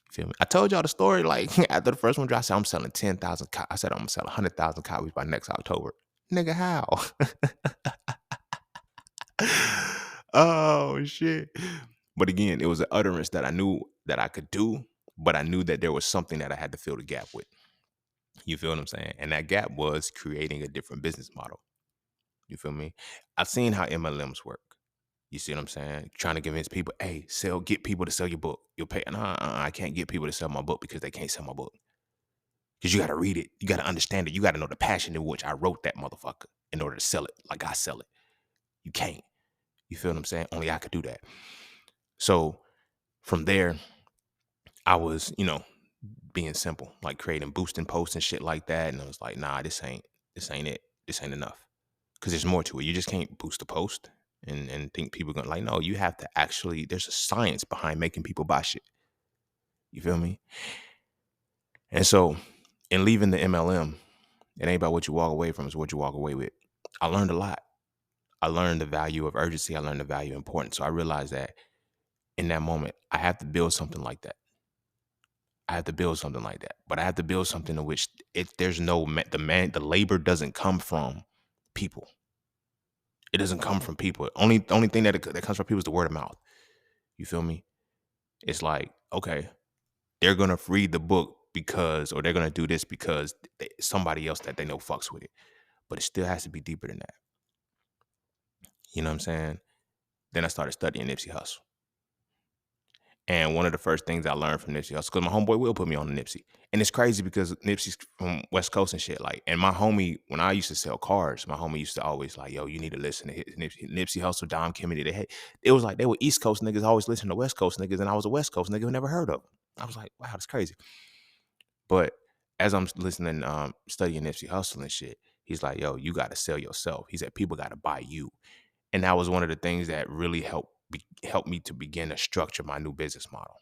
You feel me? I told y'all the story, like, after the first one dropped, I said, I'm selling 10,000 copies. I said, I'm going to sell 100,000 copies by next October. Nigga, how? Oh, shit. But again, it was an utterance that I knew that I could do, but I knew that there was something that I had to fill the gap with. You feel what I'm saying? And that gap was creating a different business model. You feel me? I've seen how MLMs work. You see what I'm saying? Trying to convince people, hey, get people to sell your book. You'll pay. Nah, I can't get people to sell my book because they can't sell my book. Because you got to read it. You got to understand it. You got to know the passion in which I wrote that motherfucker in order to sell it like I sell it. You can't. You feel what I'm saying? Only I could do that. So from there, I was, being simple, like creating boosting posts and shit like that. And I was like, nah, this ain't it. This ain't enough. Because there's more to it. You just can't boost a post and think people are going to like, no, you have to actually, there's a science behind making people buy shit. You feel me? And so in leaving the MLM, it ain't about what you walk away from, it's what you walk away with. I learned a lot. I learned the value of urgency. I learned the value of importance. So I realized that in that moment, I have to build something like that. But I have to build something in which there's no, the labor doesn't come from people. It doesn't come from people. Only thing that comes from people is the word of mouth. You feel me? It's like, okay, they're going to read the book or they're going to do this because somebody else that they know fucks with it. But it still has to be deeper than that. You know what I'm saying? Then I started studying Nipsey Hussle. And one of the first things I learned from Nipsey Hussle, because my homeboy will put me on the Nipsey. And it's crazy because Nipsey's from West Coast and shit. Like, and my homie, when I used to sell cars, my homie used to always like, yo, you need to listen to Nipsey Hussle, Dom Kennedy. It was like they were East Coast niggas always listening to West Coast niggas, and I was a West Coast nigga who never heard of them. I was like, wow, that's crazy. But as I'm listening, studying Nipsey Hussle and shit, he's like, yo, you got to sell yourself. He said, people got to buy you. And that was one of the things that really helped me to begin to structure my new business model.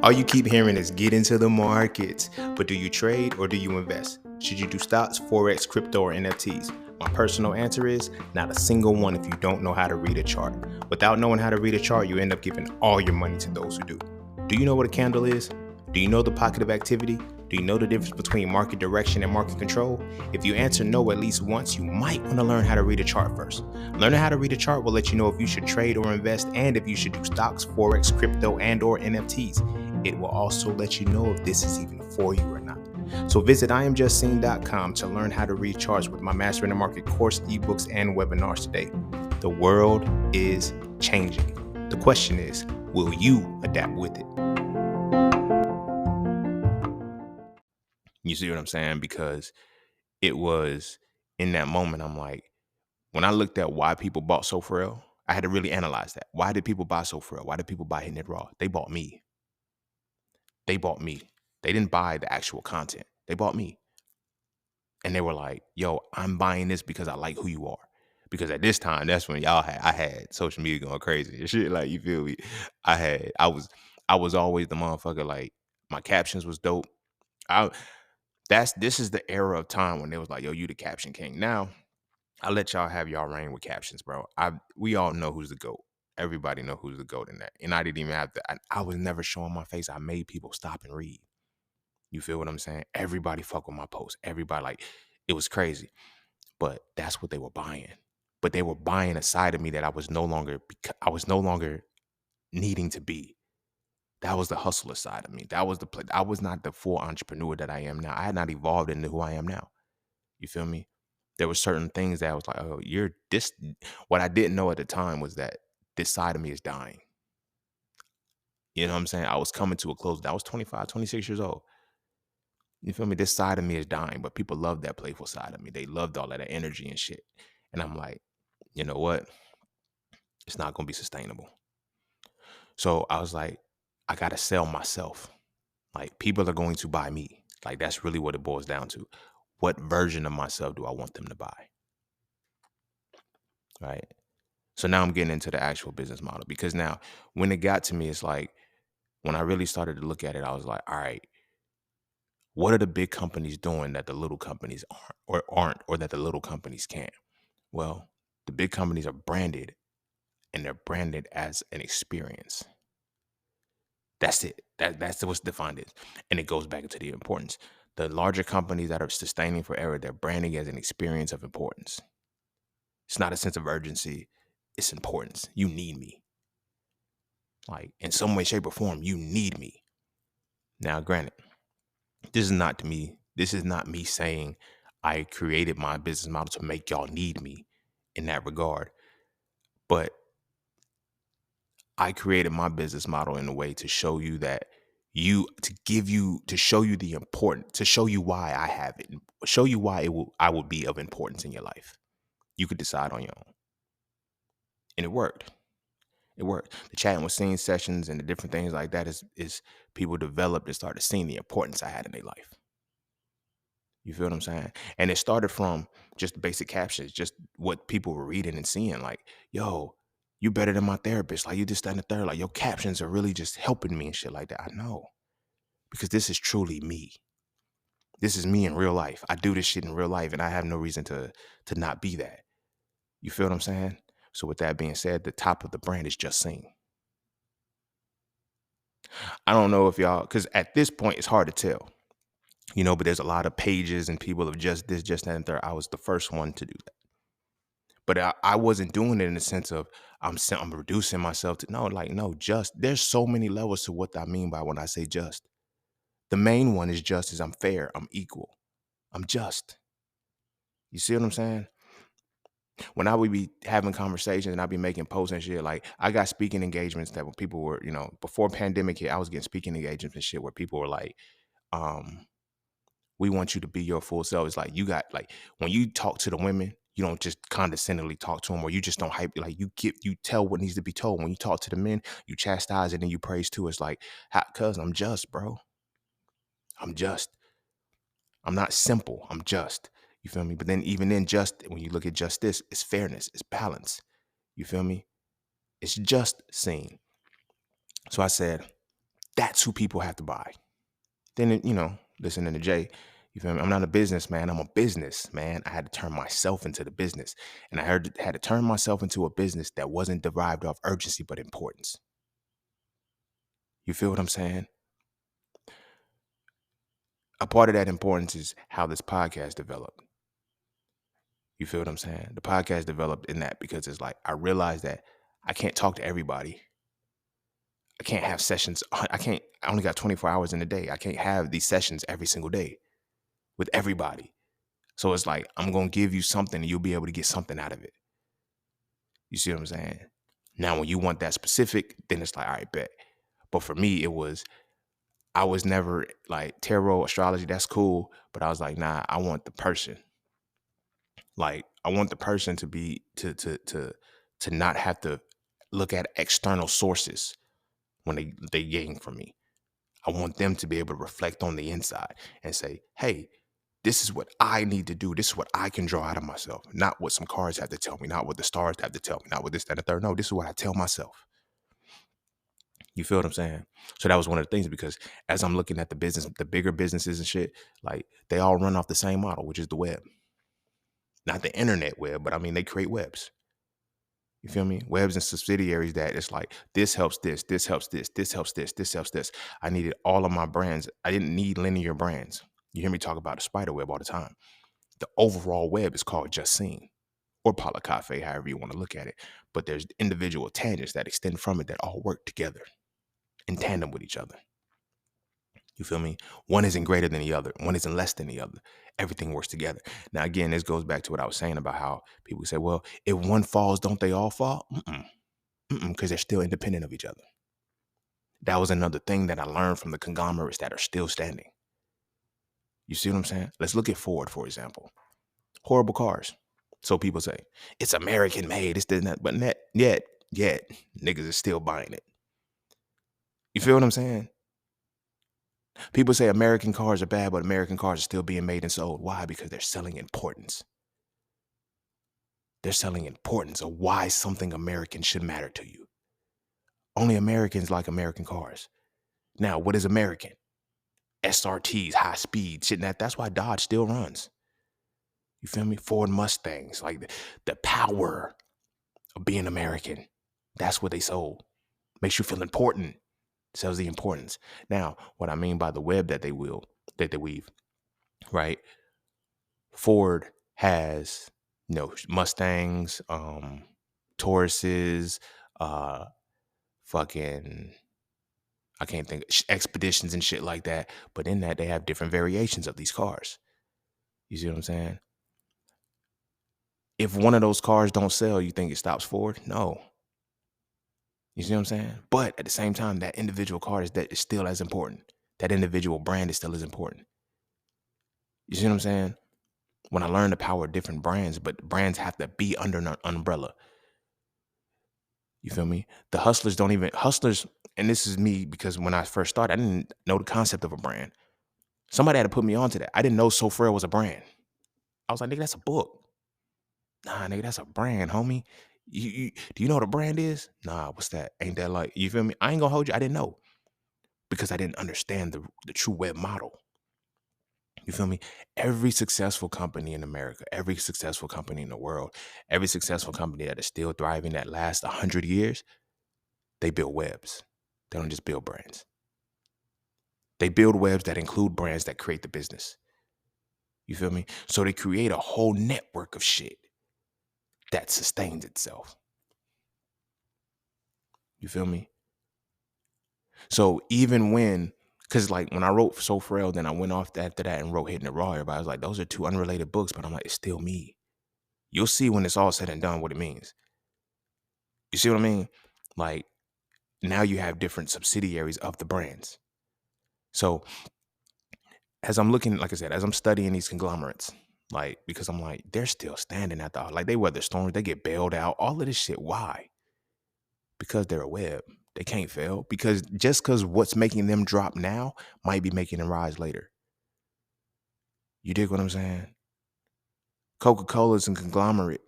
All you keep hearing is get into the markets, but do you trade or do you invest? Should you do stocks, Forex, crypto, or NFTs? My personal answer is not a single one if you don't know how to read a chart. Without knowing how to read a chart, you end up giving all your money to those who do. Do you know what a candle is? Do you know the pocket of activity? Do you know the difference between market direction and market control? If you answer no at least once, you might want to learn how to read a chart first. Learning how to read a chart will let you know if you should trade or invest and if you should do stocks, Forex, crypto, and or NFTs. It will also let you know if this is even for you or not. So visit IamJustSeen.com to learn how to read charts with my Mastering the Market course, ebooks, and webinars today. The world is changing. The question is, will you adapt with it? You see what I'm saying? Because it was in that moment, I'm like, when I looked at why people bought So For Real, I had to really analyze that. Why did people buy So For Real? Why did people buy Hitting It Raw? They bought me. They bought me. They didn't buy the actual content. They bought me. And they were like, yo, I'm buying this because I like who you are. Because at this time, that's when I had social media going crazy and shit. Like, you feel me? I was always the motherfucker. Like, my captions was dope. This is the era of time when they was like, yo, you the caption king. Now, I let y'all have y'all reign with captions, bro. We all know who's the GOAT. Everybody know who's the GOAT in that. And I didn't even have to, I was never showing my face. I made people stop and read. You feel what I'm saying? Everybody fuck with my post. Everybody, like, it was crazy. But that's what they were buying. But they were buying a side of me that I was no longer needing to be. That was the hustler side of me. That was I was not the full entrepreneur that I am now. I had not evolved into who I am now. You feel me? There were certain things that I was like, oh, you're this. What I didn't know at the time was that this side of me is dying. You know what I'm saying? I was coming to a close. I was 25, 26 years old. You feel me? This side of me is dying, but people love that playful side of me. They loved all of that energy and shit. And I'm like, you know what? It's not going to be sustainable. So I was like, I got to sell myself. Like, people are going to buy me. Like, that's really what it boils down to. What version of myself do I want them to buy? Right? So now I'm getting into the actual business model, because now when it got to me, it's like, when I really started to look at it, I was like, all right, what are the big companies doing that the little companies aren't, or that the little companies can't? Well, the big companies are branded, and they're branded as an experience. That's it. That's what's defined it. And it goes back to the importance. The larger companies that are sustaining forever, they're branding as an experience of importance. It's not a sense of urgency. It's importance. You need me. Like, in some way, shape, or form, you need me. Now, granted, this is not me saying I created my business model to make y'all need me in that regard. But I created my business model in a way to show you that to show you the important, to show you why I have it, show you why I will be of importance in your life. You could decide on your own. And it worked. It worked. The chatting with scene sessions and the different things like that is people developed and started seeing the importance I had in their life. You feel what I'm saying? And it started from just basic captions, just what people were reading and seeing. Like, yo, you better than my therapist. Like, you just stand the third. Like, your captions are really just helping me and shit like that. I know. Because this is truly me. This is me in real life. I do this shit in real life, and I have no reason to not be that. You feel what I'm saying? So with that being said, the top of the brand is Just Sing. I don't know if y'all, because at this point, it's hard to tell. You know, but there's a lot of pages and people of just this, just that, and third. I was the first one to do that. But I wasn't doing it in the sense of I'm reducing myself to, no, just. There's so many levels to what I mean by when I say just. The main one is just, is I'm fair, I'm equal, I'm just. You see what I'm saying? When I would be having conversations and I'd be making posts and shit, like I got speaking engagements that when people were, before pandemic hit, I was getting speaking engagements and shit where people were like, um, we want you to be your full self. It's like you got like when you talk to the women, you don't just condescendingly talk to them, or you just don't hype. Like you tell what needs to be told. When you talk to the men, you chastise and then you praise too. It's like, cuz I'm just, bro. I'm just. I'm not simple. I'm just. You feel me? But then even then, just when you look at justice, it's fairness, it's balance. You feel me? It's just seen. So I said, that's who people have to buy. Then, listening to Jay, you feel me? I'm not a businessman. I'm a businessman. I had to turn myself into the business. And had to turn myself into a business that wasn't derived off urgency, but importance. You feel what I'm saying? A part of that importance is how this podcast developed. You feel what I'm saying? The podcast developed in that because it's like, I realized that I can't talk to everybody. I can't have sessions. I only got 24 hours in a day. I can't have these sessions every single day with everybody. So it's like, I'm going to give you something and you'll be able to get something out of it. You see what I'm saying? Now, when you want that specific, then it's like, all right, bet. But for me, I was never like tarot, astrology, that's cool. But I was like, nah, I want the person. Like, I want the person to be, to not have to look at external sources when they gain from me. I want them to be able to reflect on the inside and say, hey, this is what I need to do. This is what I can draw out of myself. Not what some cards have to tell me, not what the stars have to tell me, not what this, that, and the third. No, this is what I tell myself. You feel what I'm saying? So that was one of the things, because as I'm looking at the business, the bigger businesses and shit, like they all run off the same model, which is the web. Not the internet web, but I mean, they create webs. You feel me? Webs and subsidiaries that it's like, this helps this, this helps this, this helps this, this helps this. I needed all of my brands. I didn't need linear brands. You hear me talk about the spider web all the time. The overall web is called Just Seen or Polycafe, however you want to look at it. But there's individual tangents that extend from it that all work together in tandem with each other. You feel me? One isn't greater than the other. One isn't less than the other. Everything works together. Now, again, this goes back to what I was saying about how people say, well, if one falls, don't they all fall? Because they're still independent of each other. That was another thing that I learned from the conglomerates that are still standing. You see what I'm saying? Let's look at Ford, for example. Horrible cars. So people say, it's American made, it's this, that, but yet, niggas is still buying it. You feel what I'm saying? People say American cars are bad, but American cars are still being made and sold. Why? Because they're selling importance. They're selling importance of why something American should matter to you. Only Americans like American cars. Now, what is American? SRTs, high speed, shit. That's why Dodge still runs. You feel me? Ford Mustangs, like the power of being American. That's what they sold. Makes you feel important. Sells the importance. Now, what I mean by the web that they weave, right? Ford has, Mustangs, Tauruses, fucking, I can't think, expeditions and shit like that. But in that, they have different variations of these cars. You see what I'm saying? If one of those cars don't sell, you think it stops Ford? No. You see what I'm saying? But at the same time, that individual car is still as important. That individual brand is still as important. You see what I'm saying? When I learned the power of different brands, but brands have to be under an umbrella. You feel me? The hustlers, and this is me because when I first started, I didn't know the concept of a brand. Somebody had to put me onto that. I didn't know So Frail was a brand. I was like, nigga, that's a book. Nah, nigga, that's a brand, homie. Do you know what a brand is? Nah, what's that? Ain't that like, you feel me? I ain't gonna hold you. I didn't know because I didn't understand the true web model. You feel me? Every successful company in America, every successful company in the world, every successful company that is still thriving that lasts 100 years, they build webs. They don't just build brands. They build webs that include brands that create the business. You feel me? So they create a whole network of shit that sustains itself. You feel me? So even when Cause like when I wrote So Frail, then I went off after that and wrote Hitting It Raw. Everybody was like, those are two unrelated books, but I'm like, it's still me. You'll see when it's all said and done what it means. You see what I mean? Like now you have different subsidiaries of the brands. So as I'm looking, like I said, as I'm studying these conglomerates, like because I'm like, they're still standing at the like they weather storms, they get bailed out, all of this shit. Why? Because they're a web. They can't fail. Because what's making them drop now might be making them rise later. You dig what I'm saying? Coca-Cola's a conglomerate,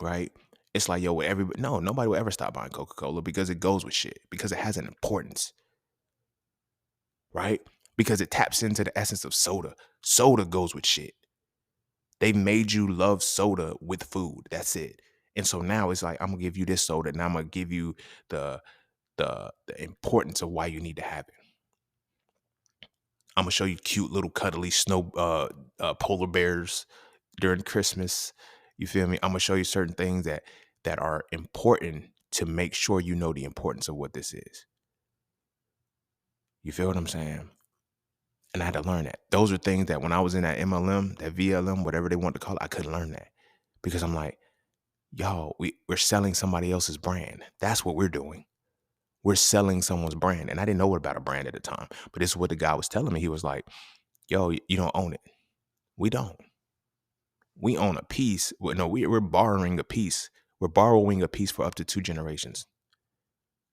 right? It's like, yo, everybody, no, nobody will ever stop buying Coca-Cola because it goes with shit, because it has an importance, right? Because it taps into the essence of soda. Soda goes with shit. They made you love soda with food. That's it. And so now it's like, I'm gonna give you this soda, and I'm gonna give you the the importance of why you need to have it. I'm gonna show you cute little cuddly snow polar bears during Christmas. You feel me? I'm gonna show you certain things that are important to make sure you know the importance of what this is. You feel what I'm saying? And I had to learn that. Those are things that when I was in that MLM, that VLM, whatever they want to call it, I couldn't learn that because I'm like, y'all, we're selling somebody else's brand. That's what we're doing. We're selling someone's brand. And I didn't know about a brand at the time, but this is what the guy was telling me. He was like, yo, you don't own it. We don't. We own a piece. Well, no, we're borrowing a piece. We're borrowing a piece for up to 2 generations.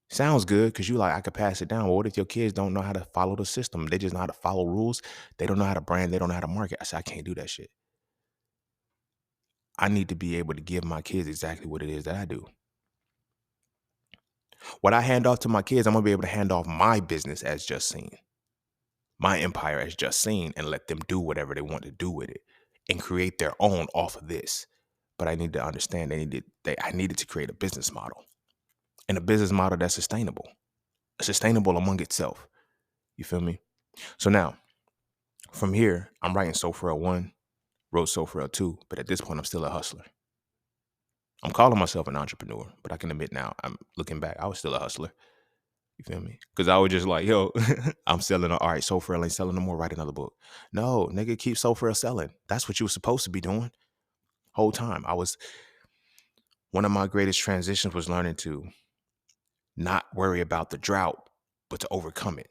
Sounds good because you like, I could pass it down. Well, what if your kids don't know how to follow the system? They just know how to follow rules. They don't know how to brand. They don't know how to market. I said, I can't do that shit. I need to be able to give my kids exactly what it is that I do. What I hand off to my kids, I'm going to be able to hand off my business as Just Seen, my empire as Just Seen, and let them do whatever they want to do with it and create their own off of this. But I need to understand I needed to create a business model, and a business model that's sustainable among itself. You feel me? So now from here, I'm writing So Frail 1, wrote So Frail 2, but at this point, I'm still a hustler. I'm calling myself an entrepreneur, but I can admit now, I'm looking back, I was still a hustler. You feel me? Because I was just like, yo, I'm selling. All right, So Frail ain't selling no more. Write another book. No, nigga, keep So Frail selling. That's what you were supposed to be doing. Whole time. One of my greatest transitions was learning to not worry about the drought, but to overcome it.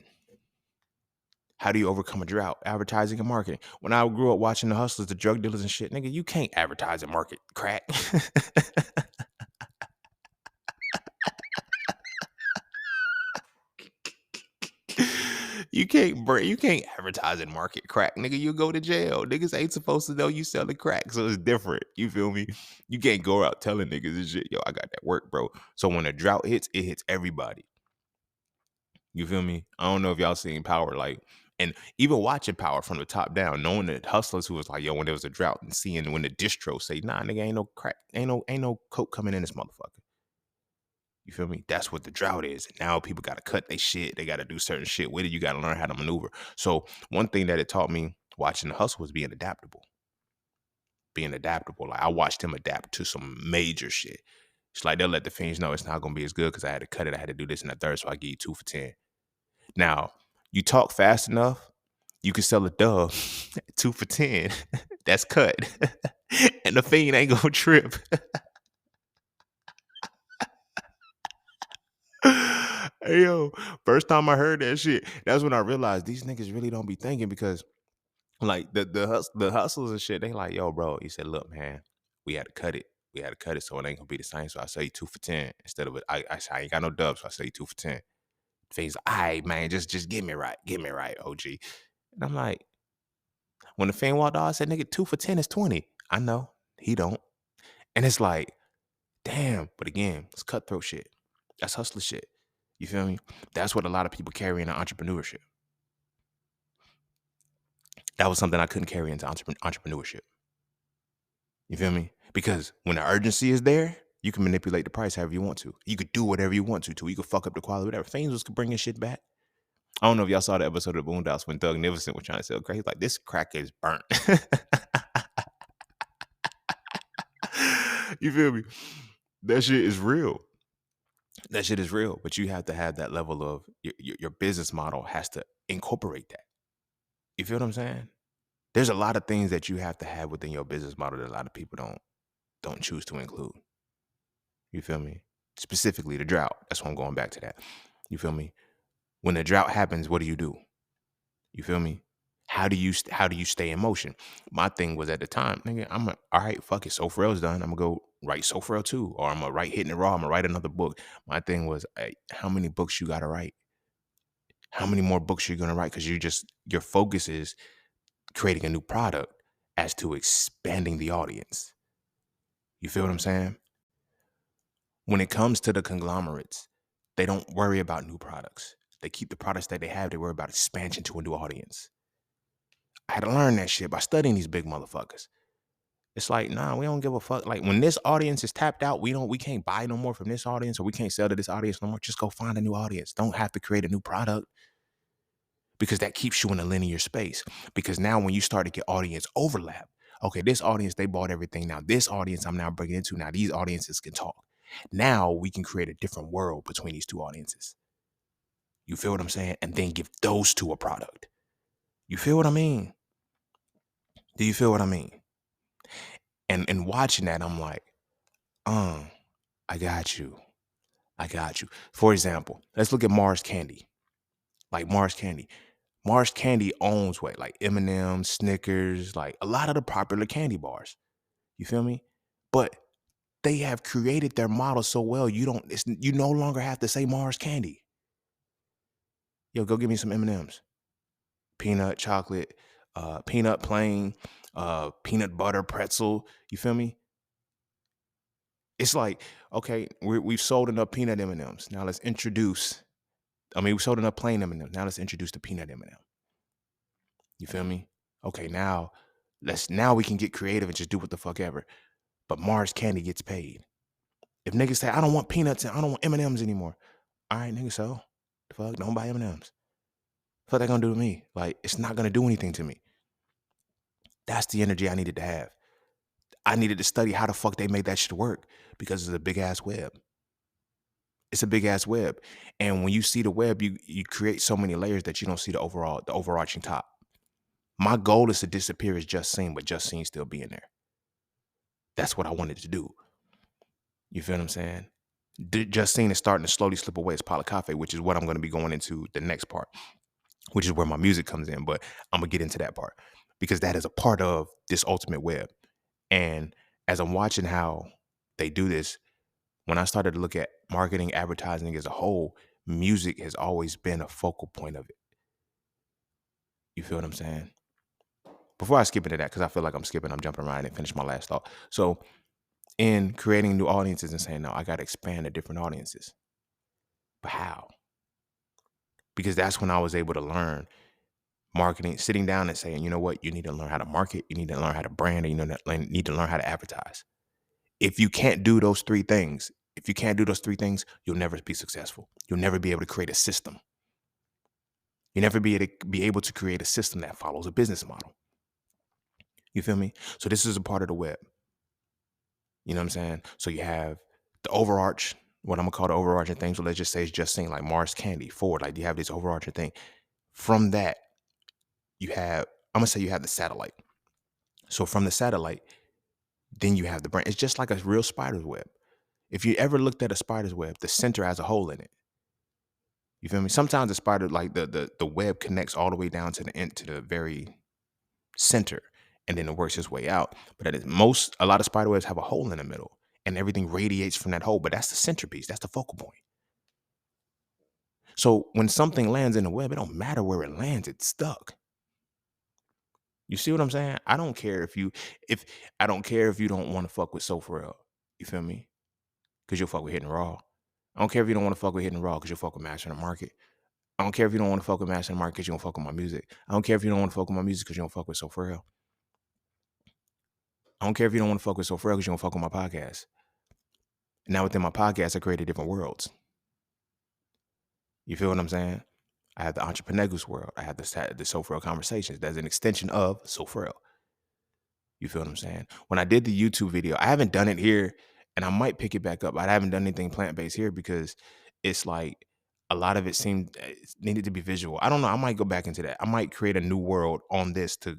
How do you overcome a drought? Advertising and marketing. When I grew up watching the hustlers, the drug dealers and shit, nigga, you can't advertise and market crack. You can't advertise and market crack, nigga. You go to jail. Niggas ain't supposed to know you selling crack, so it's different. You feel me? You can't go out telling niggas this shit. Yo, I got that work, bro. So when a drought hits, it hits everybody. You feel me? I don't know if y'all seen Power, like, and even watching Power from the top down, knowing the hustlers who was like, yo, when there was a drought, and seeing when the distro say, nah, nigga, ain't no crack, ain't no coke coming in this motherfucker. You feel me? That's what the drought is. And now people got to cut their shit. They got to do certain shit with it. You got to learn how to maneuver. So one thing that it taught me watching the hustle was being adaptable. Being adaptable. Like I watched him adapt to some major shit. It's like they'll let the Fiends know it's not going to be as good because I had to cut it. I had to do this and that third. So I give you 2 for 10. Now, you talk fast enough, you can sell a dub 2 for 10. That's cut. And the Fiend ain't going to trip. Hey, yo, first time I heard that shit, that's when I realized these niggas really don't be thinking because like the hustlers and shit, they like, yo, bro, he said, look, man, we had to cut it. We had to cut it so it ain't gonna be the same. So I say 2 for 10 instead of it. I ain't got no dubs, so I say 2 for 10. Face, all right, man, just get me right. Get me right, OG. And I'm like, when the fan walked off, I said, nigga, 2 for 10 is 20. I know. He don't. And it's like, damn. But again, it's cutthroat shit. That's hustler shit. You feel me? That's what a lot of people carry into entrepreneurship. That was something I couldn't carry into entrepreneurship. You feel me? Because when the urgency is there, you can manipulate the price however you want to. You could do whatever you want to. You could fuck up the quality, whatever. Fames was bringing shit back. I don't know if y'all saw the episode of the Boondocks when Thug Niverson was trying to sell crack. He's like, this crack is burnt. You feel me? That shit is real. That shit is real. But you have to have that level of your business model has to incorporate that. You feel what I'm saying? There's a lot of things that you have to have within your business model that a lot of people don't choose to include. You feel me? Specifically the drought. That's why I'm going back to that. You feel me? When the drought happens, what do? You feel me? How do you stay in motion? My thing was at the time, nigga, all right, fuck it. So Pharrell's done. I'm gonna go write So Pharrell 2, or I'm gonna write Hitting It Raw. I'm gonna write another book. My thing was, hey, how many books you gotta write? How many more books you're gonna write? Because your focus is creating a new product as to expanding the audience. You feel what I'm saying? When it comes to the conglomerates, they don't worry about new products. They keep the products that they have. They worry about expansion to a new audience. I had to learn that shit by studying these big motherfuckers. It's like, nah, we don't give a fuck. Like when this audience is tapped out, we can't buy no more from this audience, or we can't sell to this audience no more. Just go find a new audience. Don't have to create a new product, because that keeps you in a linear space. Because now when you start to get audience overlap, okay, this audience, they bought everything. Now this audience I'm now bringing into, now these audiences can talk. Now we can create a different world between these two audiences. You feel what I'm saying? And then give those two a product. You feel what I mean? Do you feel what I mean? And watching that, I'm like, I got you. I got you. For example, let's look at Mars Candy. Like Mars Candy. Mars Candy owns what? Like M&M, Snickers, like a lot of the popular candy bars. You feel me? But they have created their model so well, you no longer have to say Mars Candy. Yo, go give me some M&Ms. Peanut, chocolate, peanut plain, peanut butter pretzel. You feel me? It's like, okay, we've sold enough peanut M&Ms. Now let's introduce. I mean, we sold enough plain M&Ms. Now let's introduce the peanut M&M. You feel me? Okay, now we can get creative and just do what the fuck ever. But Mars Candy gets paid. If niggas say I don't want peanuts and I don't want M&Ms anymore, all right, nigga, so the fuck, don't buy M&Ms. What they gonna do to me? Like, it's not gonna do anything to me. That's the energy I needed to have. I needed to study how the fuck they made that shit work, because it's a big ass web. It's a big ass web. And when you see the web, you create so many layers that you don't see the overarching top. My goal is to disappear as Just Seen, but Just Seen still being there. That's what I wanted to do. You feel what I'm saying? Just Seen is starting to slowly slip away as Cafe, which is what I'm going to be going into the next part, which is where my music comes in. But I'm going to get into that part because that is a part of this ultimate web. And as I'm watching how they do this, when I started to look at marketing, advertising as a whole, music has always been a focal point of it. You feel what I'm saying? Before I skip into that, because I feel like I'm jumping around and finish my last thought. So in creating new audiences and saying, no, I got to expand to different audiences. But how? Because that's when I was able to learn marketing, sitting down and saying, you know what, you need to learn how to market, you need to learn how to brand, and you need to learn how to advertise. If you can't do those three things, you'll never be successful. You'll never be able to create a system. You'll never be able to create a system that follows a business model. You feel me? So this is a part of the web. You know what I'm saying? So you have the overarch, what I'm gonna call the overarching thing. So let's just say it's Just Seen, like Mars Candy, Ford. Like you have this overarching thing. From that, I'm gonna say you have the satellite. So from the satellite, then you have the brand. It's just like a real spider's web. If you ever looked at a spider's web, the center has a hole in it. You feel me? Sometimes the spider, like the web connects all the way down to the end, to the very center, and then it works its way out. But a lot of spider webs have a hole in the middle, and everything radiates from that hole. But that's the centerpiece. That's the focal point. So when something lands in the web, it don't matter where it lands, it's stuck. You see what I'm saying? I don't care if you don't want to fuck with So For Real. You feel me? Because you'll fuck with Hitting Raw. I don't care if you don't want to fuck with Hitting Raw because you'll fuck with Master in the Market. I don't care if you don't want to fuck with Master in the Market because you don't fuck with my music. I don't care if you don't want to fuck with my music because you don't fuck with So For Real. I don't care if you don't want to fuck with So For Real because you don't fuck with my podcast. Now within my podcast, I created different worlds. You feel what I'm saying? I have the EntrepreNEGUS world. I have the So For Real conversations. That's an extension of So For Real. You feel what I'm saying? When I did the YouTube video, I haven't done it here, and I might pick it back up. I haven't done anything plant-based here because it's like a lot of it seemed it needed to be visual. I don't know. I might go back into that. I might create a new world on this to.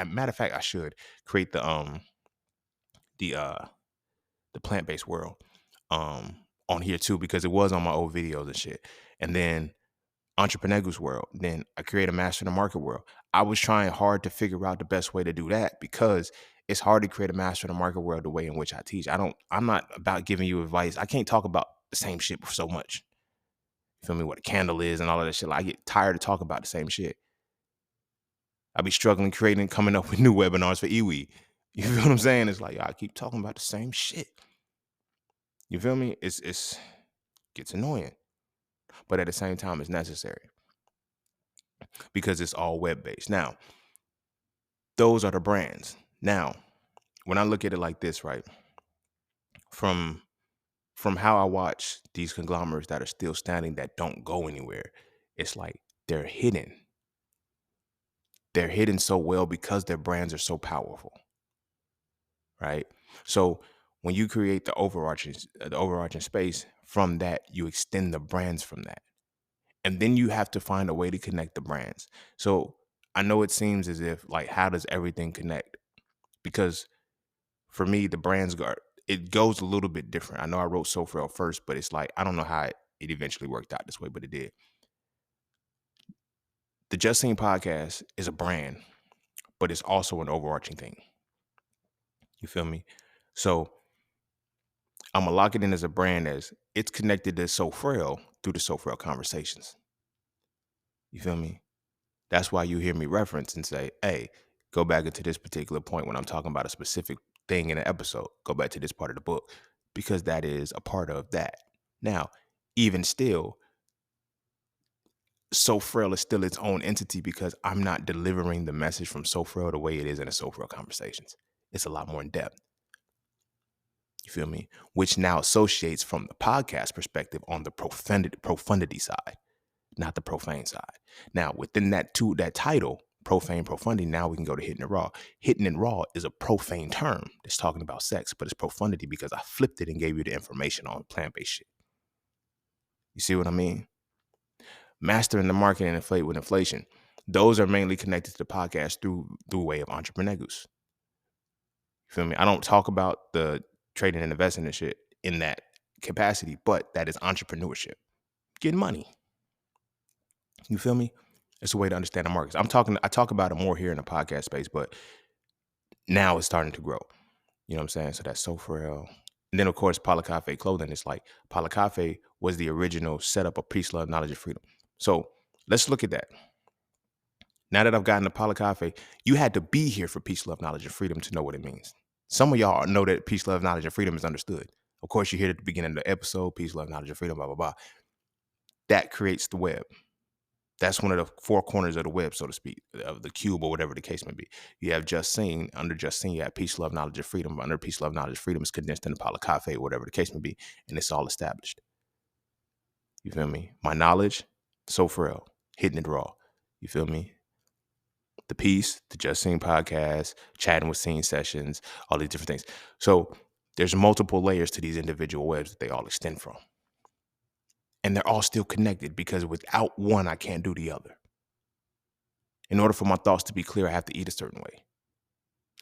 Matter of fact, I should create the uh the plant based world on here too, because it was on my old videos and shit. And then EntrepreNEGUS world. Then I create a master the market world. I was trying hard to figure out the best way to do that, because it's hard to create a master the market world the way in which I teach. I'm not about giving you advice. I can't talk about the same shit so much. You feel me? What a candle is and all of that shit. Like, I get tired of talking about the same shit. I be struggling creating, coming up with new webinars for EWE. You feel what I'm saying? It's like, y'all keep talking about the same shit. You feel me? It's gets annoying, but at the same time, it's necessary because it's all web based. Now, those are the brands. Now, when I look at it like this, right, from how I watch these conglomerates that are still standing, that don't go anywhere, it's like they're hidden. They're hidden so well because their brands are so powerful, right? So when you create the overarching space, from that you extend the brands from that, and then you have to find a way to connect the brands. So I know it seems as if, like, how does everything connect? Because for me, the brands it goes a little bit different. I know I wrote Sofrel first, but it's like, I don't know how it eventually worked out this way, but it did. The Just Seen podcast is a brand, but it's also an overarching thing. You feel me? So I'm gonna lock it in as a brand, as it's connected to Sofrel through the Sofrel conversations. You feel me? That's why you hear me reference and say, hey, go back into this particular point when I'm talking about a specific thing in an episode. Go back to this part of the book, because that is a part of that. Now, even still, Sofrel is still its own entity, because I'm not delivering the message from Sofrel the way it is in a Sofrel conversations. It's a lot more in depth. You feel me? Which now associates from the podcast perspective on the profundity side, not the profane side. Now, within that title, profane, profundity, now we can go to hitting it raw. Hitting it raw is a profane term that's talking about sex, but it's profundity because I flipped it and gave you the information on plant-based shit. You see what I mean? Mastering the market and inflate with inflation. Those are mainly connected to the podcast through way of EntrepreNEGUS. You feel me? I don't talk about the trading and investing and shit in that capacity, but that is entrepreneurship. Getting money. You feel me? It's a way to understand the markets. I talk about it more here in the podcast space, but now it's starting to grow. You know what I'm saying? So that's Sofrel. And then, of course, Paula Cafe clothing. It's like Paula Cafe was the original setup of peace, love, knowledge, and freedom. So let's look at that. Now that I've gotten to Paula Cafe, you had to be here for peace, love, knowledge, and freedom to know what it means. Some of y'all know that peace, love, knowledge, and freedom is understood. Of course, you hear it at the beginning of the episode, peace, love, knowledge, and freedom, blah, blah, blah. That creates the web. That's one of the four corners of the web, so to speak, of the cube, or whatever the case may be. You have Just Seen. Under Just Seen, you have peace, love, knowledge, and freedom. Under peace, love, knowledge, and freedom is condensed in the Paula Cafe, whatever the case may be, and it's all established. You feel me? My knowledge, Sofrel, hitting it raw. You feel me? The Peace, the Just Seen podcast, chatting with Scene sessions, all these different things. So there's multiple layers to these individual webs that they all extend from. And they're all still connected, because without one, I can't do the other. In order for my thoughts to be clear, I have to eat a certain way.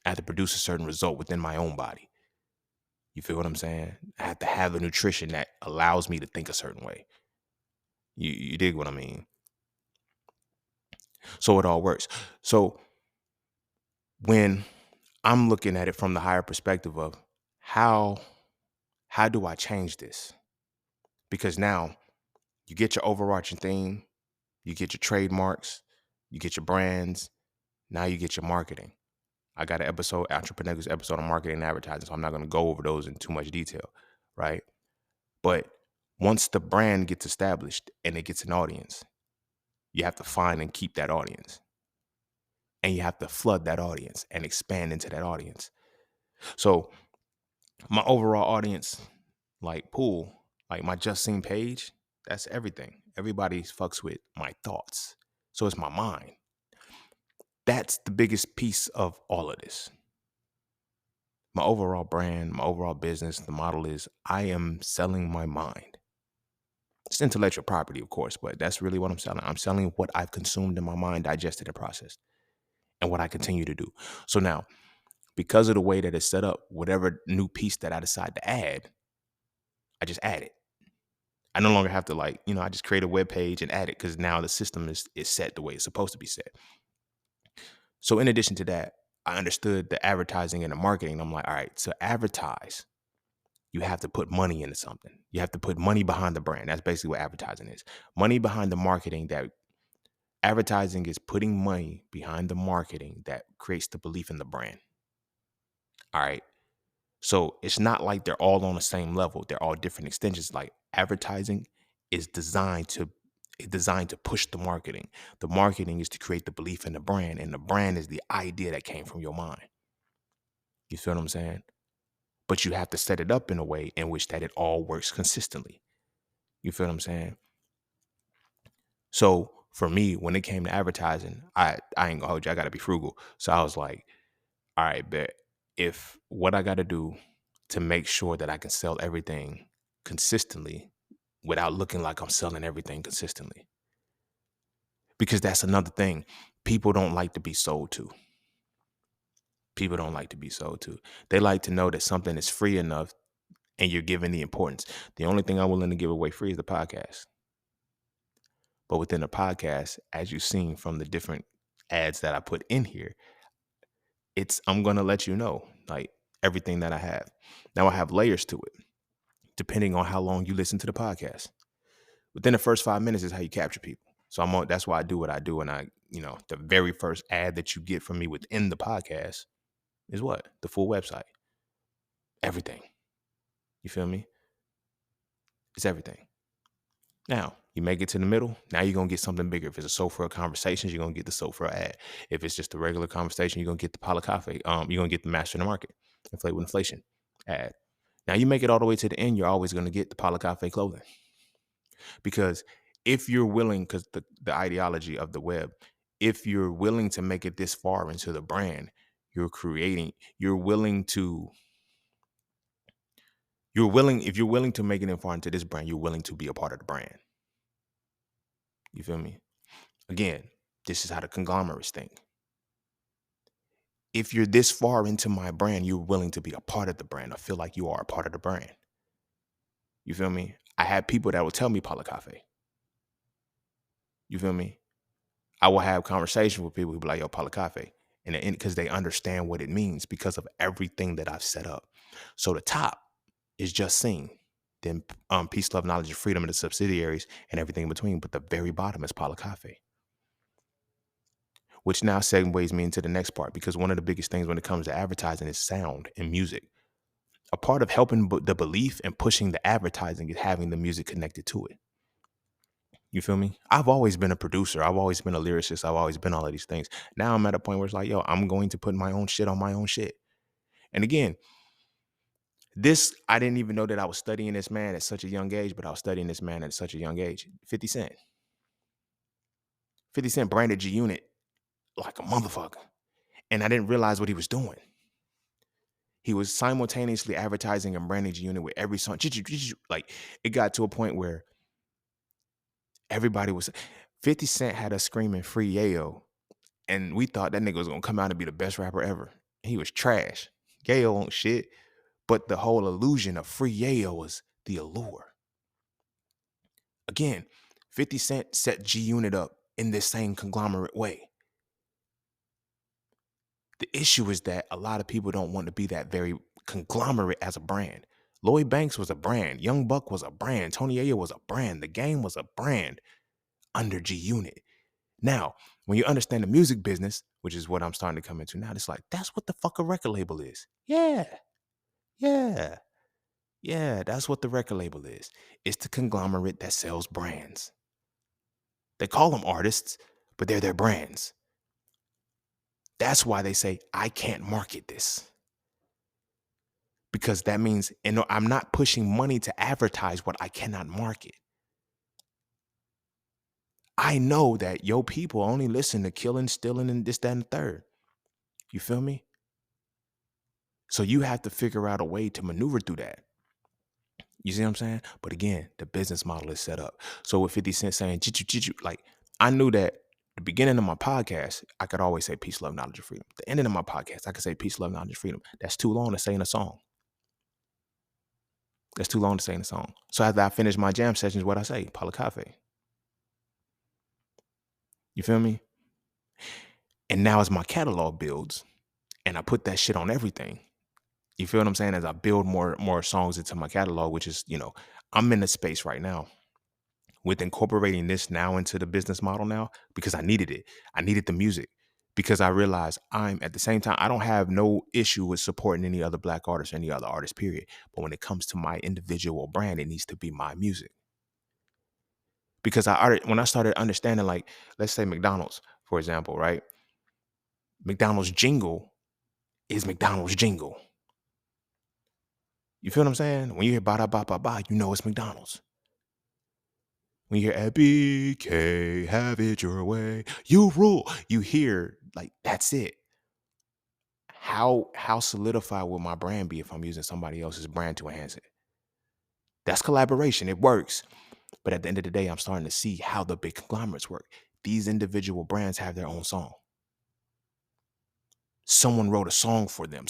I have to produce a certain result within my own body. You feel what I'm saying? I have to have a nutrition that allows me to think a certain way. You dig what I mean? So it all works. So when I'm looking at it from the higher perspective of how do I change this? Because now you get your overarching theme, you get your trademarks, you get your brands, now you get your marketing. I got an episode, EntrepreNEGUS episode on marketing and advertising, so I'm not going to go over those in too much detail, right? But once the brand gets established and it gets an audience, you have to find and keep that audience. And you have to flood that audience and expand into that audience. So my overall audience, like pool, like my Just Seen page, that's everything. Everybody fucks with my thoughts. So it's my mind. That's the biggest piece of all of this. My overall brand, my overall business, the model is I am selling my mind. It's intellectual property, of course, but that's really what I'm selling. I'm selling what I've consumed in my mind, digested, and processed, and what I continue to do. So now, because of the way that it's set up, whatever new piece that I decide to add, I just add it. I no longer have to I just create a web page and add it because now the system is set the way it's supposed to be set. So in addition to that, I understood the advertising and the marketing. I'm like, all right, to advertise, you have to put money into something. You have to put money behind the brand. That's basically what advertising is. Money behind the marketing. That advertising is putting money behind the marketing that creates the belief in the brand. All right. So it's not like they're all on the same level. They're all different extensions. Like advertising is designed to push the marketing. The marketing is to create the belief in the brand, and the brand is the idea that came from your mind. You feel what I'm saying? But you have to set it up in a way in which that it all works consistently. You feel what I'm saying? So for me, when it came to advertising, I ain't gonna hold you. I gotta be frugal. So I was like, all right, bet if what I gotta do to make sure that I can sell everything consistently without looking like I'm selling everything consistently. Because that's another thing. People don't like to be sold to. People don't like to be sold to. They like to know that something is free enough and you're giving the importance. The only thing I'm willing to give away free is the podcast. But within the podcast, as you've seen from the different ads that I put in here, I'm going to let you know like everything that I have. Now I have layers to it, depending on how long you listen to the podcast. Within the first 5 minutes is how you capture people. So that's why I do what I do. And the very first ad that you get from me within the podcast is what? The full website. Everything. You feel me? It's everything. Now, you make it to the middle. Now you're going to get something bigger. If it's a sofa conversations, you're going to get the sofa ad. If it's just a regular conversation, you're going to get the Pala Cafe. You're going to get the Master in the Market. Inflate with Inflation ad. Now you make it all the way to the end, you're always going to get the Pala Cafe clothing. Because if you're willing, because the ideology of the web, if you're willing to make it this far into the brand, if you're willing to make it in far into this brand, you're willing to be a part of the brand. You feel me? Again, this is how the conglomerates think. If you're this far into my brand, you're willing to be a part of the brand. I feel like you are a part of the brand. You feel me? I had people that would tell me Pala Cafe. You feel me? I will have conversations with people who be like, yo, Pala Cafe. And because they understand what it means because of everything that I've set up. So the top is just seen. Then peace, love, knowledge, and freedom, and the subsidiaries and everything in between. But the very bottom is Pala Cafe. Which now segues me into the next part, because one of the biggest things when it comes to advertising is sound and music. A part of helping the belief and pushing the advertising is having the music connected to it. You feel me? I've always been a producer. I've always been a lyricist. I've always been all of these things. Now I'm at a point where it's like, yo, I'm going to put my own shit on my own shit. And again, I didn't even know that I was studying this man at such a young age, but I was studying this man at such a young age. 50 Cent. 50 Cent branded G-Unit like a motherfucker. And I didn't realize what he was doing. He was simultaneously advertising and branding G-Unit with every song. Like, it got to a point where everybody was... 50 Cent had us screaming free Yayo. And we thought that nigga was going to come out and be the best rapper ever. He was trash. Yayo on shit. But the whole illusion of free Yayo was the allure. Again, 50 Cent set G-Unit up in this same conglomerate way. The issue is that a lot of people don't want to be that very conglomerate as a brand. Lloyd Banks was a brand. Young Buck was a brand. Tony Ayo was a brand. The Game was a brand under G-Unit. Now, when you understand the music business, which is what I'm starting to come into now, it's like, that's what the fuck a record label is. Yeah, that's what the record label is. It's the conglomerate that sells brands. They call them artists, but they're their brands. That's why they say, I can't market this. Because that means, and I'm not pushing money to advertise what I cannot market. I know that your people only listen to killing, stealing, and this, that, and the third. You feel me? So you have to figure out a way to maneuver through that. You see what I'm saying? But again, the business model is set up. So with 50 Cent saying, "Choo, choo, choo," like I knew that the beginning of my podcast, I could always say peace, love, knowledge, and freedom. The ending of my podcast, I could say peace, love, knowledge, and freedom. That's too long to say in a song. That's too long to say in a song. So after I finish my jam sessions, what I say? Palakafe. You feel me? And now as my catalog builds and I put that shit on everything, you feel what I'm saying? As I build more songs into my catalog, which is, I'm in a space right now with incorporating this now into the business model now because I needed it. I needed the music because I realized I'm at the same time, I don't have no issue with supporting any other Black artist, any other artist, period. But when it comes to my individual brand, it needs to be my music. Because when I started understanding, like, let's say McDonald's, for example, right? McDonald's jingle is McDonald's jingle. You feel what I'm saying? When you hear ba da ba ba ba, you know it's McDonald's. When you hear BK, have it your way, you rule. You hear like that's it. How solidified will my brand be if I'm using somebody else's brand to enhance it? That's collaboration. It works. But at the end of the day, I'm starting to see how the big conglomerates work. These individual brands have their own song. Someone wrote a song for them.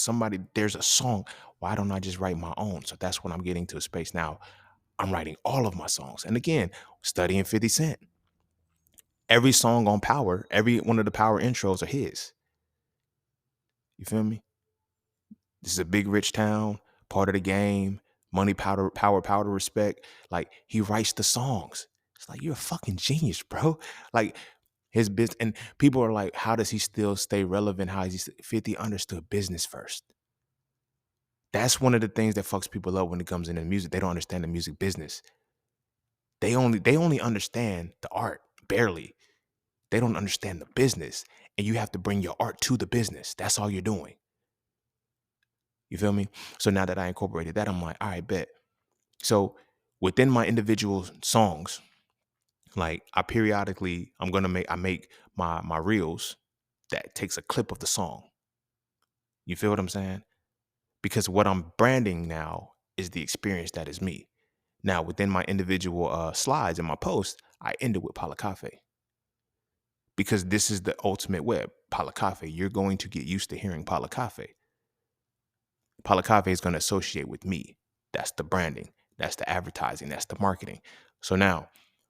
There's a song. Why don't I just write my own? So that's when I'm getting to a space now. I'm writing all of my songs. And again, studying 50 Cent. Every song on Power, every one of the Power intros are his. You feel me? This is a big, rich town, part of the game, money, power, respect. Like, he writes the songs. It's like, you're a fucking genius, bro. Like, his business, and people are like, how does he still stay relevant? How is he 50 understood business first? That's one of the things that fucks people up when it comes into music. They don't understand the music business. They only understand the art, barely. They don't understand the business. And you have to bring your art to the business. That's all you're doing. You feel me? So now that I incorporated that, I'm like, all right, bet. So within my individual songs, like I make my reels that takes a clip of the song. You feel what I'm saying? Because what I'm branding now is the experience that is me. Now, within my individual slides and my posts, I end it with Palakafe. Because this is the ultimate web. Palakafe. You're going to get used to hearing Palakafe. Palakafe is going to associate with me. That's the branding. That's the advertising. That's the marketing. So now,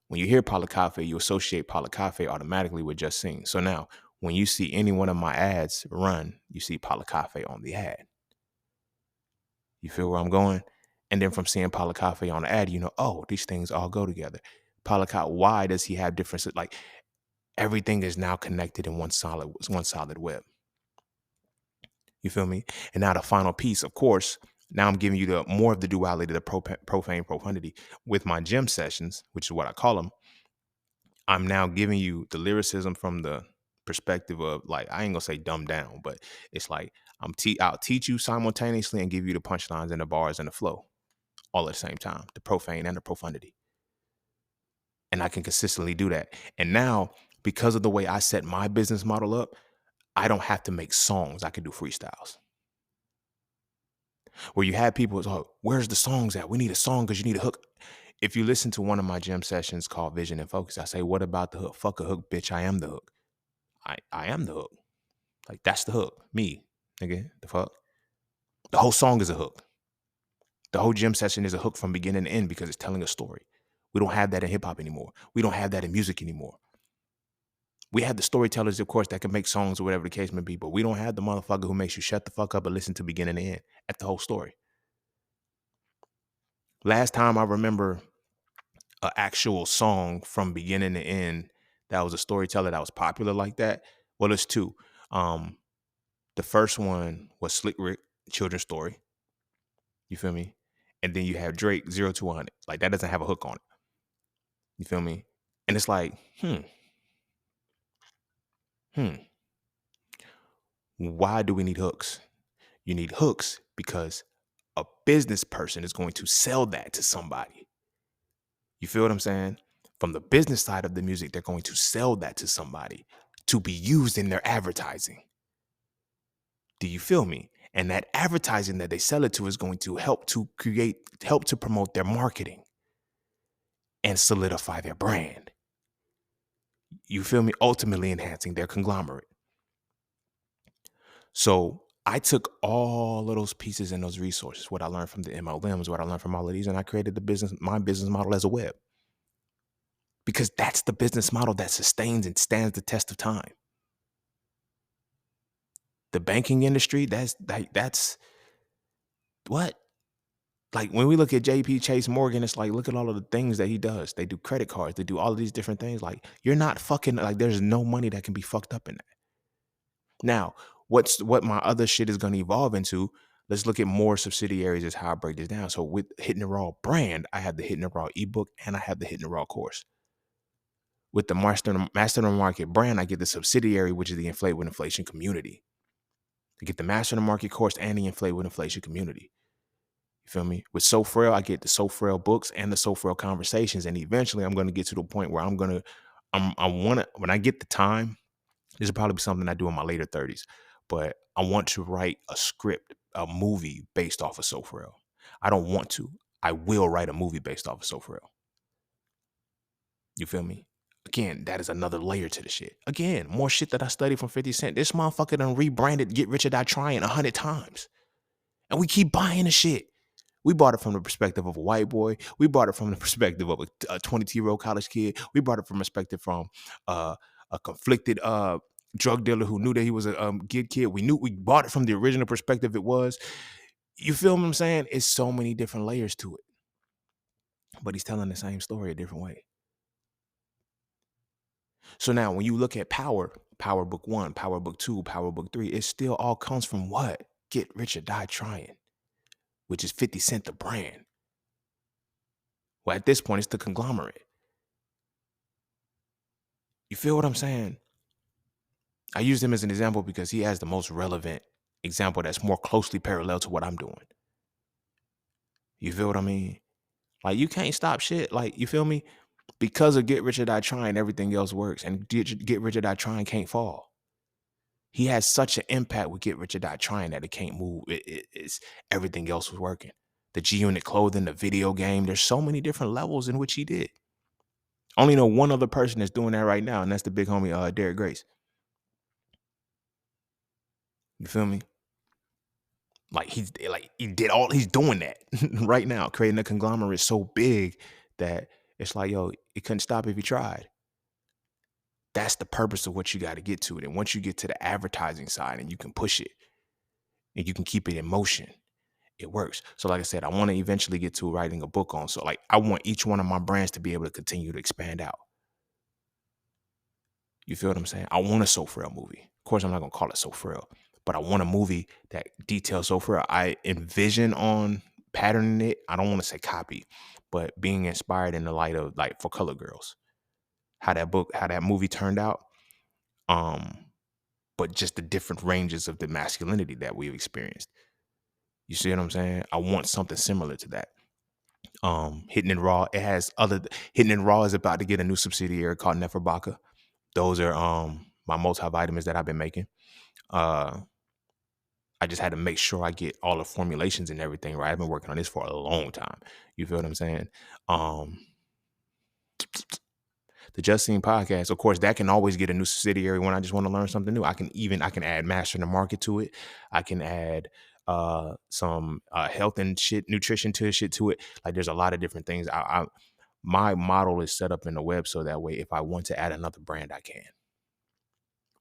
when you hear Palakafe, you associate Palakafe automatically with Just Sing. So now, when you see any one of my ads run, you see Palakafe on the ad. You feel where I'm going? And then from seeing Palakafe on the ad, you know, oh, these things all go together. Palakafe, why does he have differences? Like, everything is now connected in one solid web. You feel me? And now the final piece, of course, now I'm giving you more of the duality, the profane profundity with my gym sessions, which is what I call them. I'm now giving you the lyricism from the perspective of, like, I ain't gonna say dumb down, but it's like I'll teach you simultaneously and give you the punchlines and the bars and the flow all at the same time, the profane and the profundity. And I can consistently do that. And now, because of the way I set my business model up, I don't have to make songs. I can do freestyles. Where you have people, oh, where's the songs at? We need a song because you need a hook. If you listen to one of my gym sessions called Vision and Focus, I say, what about the hook? Fuck a hook, bitch. I am the hook. I am the hook. Like, that's the hook. Me, nigga. The fuck? The whole song is a hook. The whole gym session is a hook from beginning to end because it's telling a story. We don't have that in hip hop anymore. We don't have that in music anymore. We have the storytellers, of course, that can make songs or whatever the case may be, but we don't have the motherfucker who makes you shut the fuck up and listen to beginning to end at the whole story. Last time I remember an actual song from beginning to end that was a storyteller that was popular like that, well, it's two. The first one was Slick Rick, Children's Story. You feel me? And then you have Drake, 0 to 100. Like, that doesn't have a hook on it. You feel me? And it's like, why do we need hooks? You need hooks because a business person is going to sell that to somebody. You feel what I'm saying? From the business side of the music, they're going to sell that to somebody to be used in their advertising. Do you feel me? And that advertising that they sell it to is going to help to promote their marketing and solidify their brand. You feel me? Ultimately enhancing their conglomerate. So I took all of those pieces and those resources, what I learned from the MLMs, what I learned from all of these, and I created my business model as a web. Because that's the business model that sustains and stands the test of time. The banking industry, that's what? Like when we look at JP Chase Morgan, it's like, look at all of the things that he does. They do credit cards, they do all of these different things. Like, you're not fucking, like, there's no money that can be fucked up in that. Now, what my other shit is going to evolve into, let's look at more subsidiaries as how I break this down. So with Hitting It Raw brand, I have the Hitting It Raw ebook and I have the Hitting It Raw course. With the Master the Market brand, I get the subsidiary, which is the Inflate with Inflation community. I get the Master the Market course and the Inflate with Inflation community. You feel me? With So Frail, I get the So Frail books and the So Frail conversations. And eventually I'm going to get to the point where when I get the time, this will probably be something I do in my later 30s, but I want to write a script, a movie based off of So Frail. I don't want to. I will write a movie based off of So Frail. You feel me? Again, that is another layer to the shit. Again, more shit that I studied from 50 Cent. This motherfucker done rebranded Get Rich or Die Trying 100 times. And we keep buying the shit. We bought it from the perspective of a white boy. We bought it from the perspective of a 22-year-old college kid. We bought it from perspective from a conflicted drug dealer who knew that he was a good kid. We bought it from the original perspective it was. You feel what I'm saying? It's so many different layers to it. But he's telling the same story a different way. So now when you look at Power Book 1, Power Book 2, Power Book 3, it still all comes from what? Get Rich or Die Trying, which is 50 Cent the brand. Well, at this point, it's the conglomerate. You feel what I'm saying? I use him as an example because he has the most relevant example that's more closely parallel to what I'm doing. You feel what I mean? Like, you can't stop shit. Like, you feel me? Because of Get Rich or Die Trying, everything else works. And Get Rich or Die Trying can't fall. He has such an impact with Get Rich or Die Trying that it can't move. It's everything else was working. The G-Unit clothing, the video game. There's so many different levels in which he did. I only know one other person that's doing that right now, and that's the big homie, Derek Grace. You feel me? He's doing that right now, creating a conglomerate so big that it's like, yo, it couldn't stop if he tried. That's the purpose of what you got to get to it. And once you get to the advertising side and you can push it and you can keep it in motion, it works. So like I said, I want to eventually get to writing a book on. So like, I want each one of my brands to be able to continue to expand out. You feel what I'm saying? I want a So Frail movie. Of course, I'm not going to call it So Frail, but I want a movie that details So Frail. I envision on patterning it. I don't want to say copy, but being inspired in the light of, like, For Color Girls, how that movie turned out. But just the different ranges of the masculinity that we've experienced. You see what I'm saying? I want something similar to that. Hitting It Raw, Hitting It Raw is about to get a new subsidiary called Neferbaka. Those are my multivitamins that I've been making. I just had to make sure I get all the formulations and everything right. I've been working on this for a long time. You feel what I'm saying? The Justine podcast, of course, that can always get a new subsidiary when I just want to learn something new. I can add Master in the Market to it. I can add some health and nutrition to it. Like, there's a lot of different things. My model is set up in the web so that way if I want to add another brand, I can.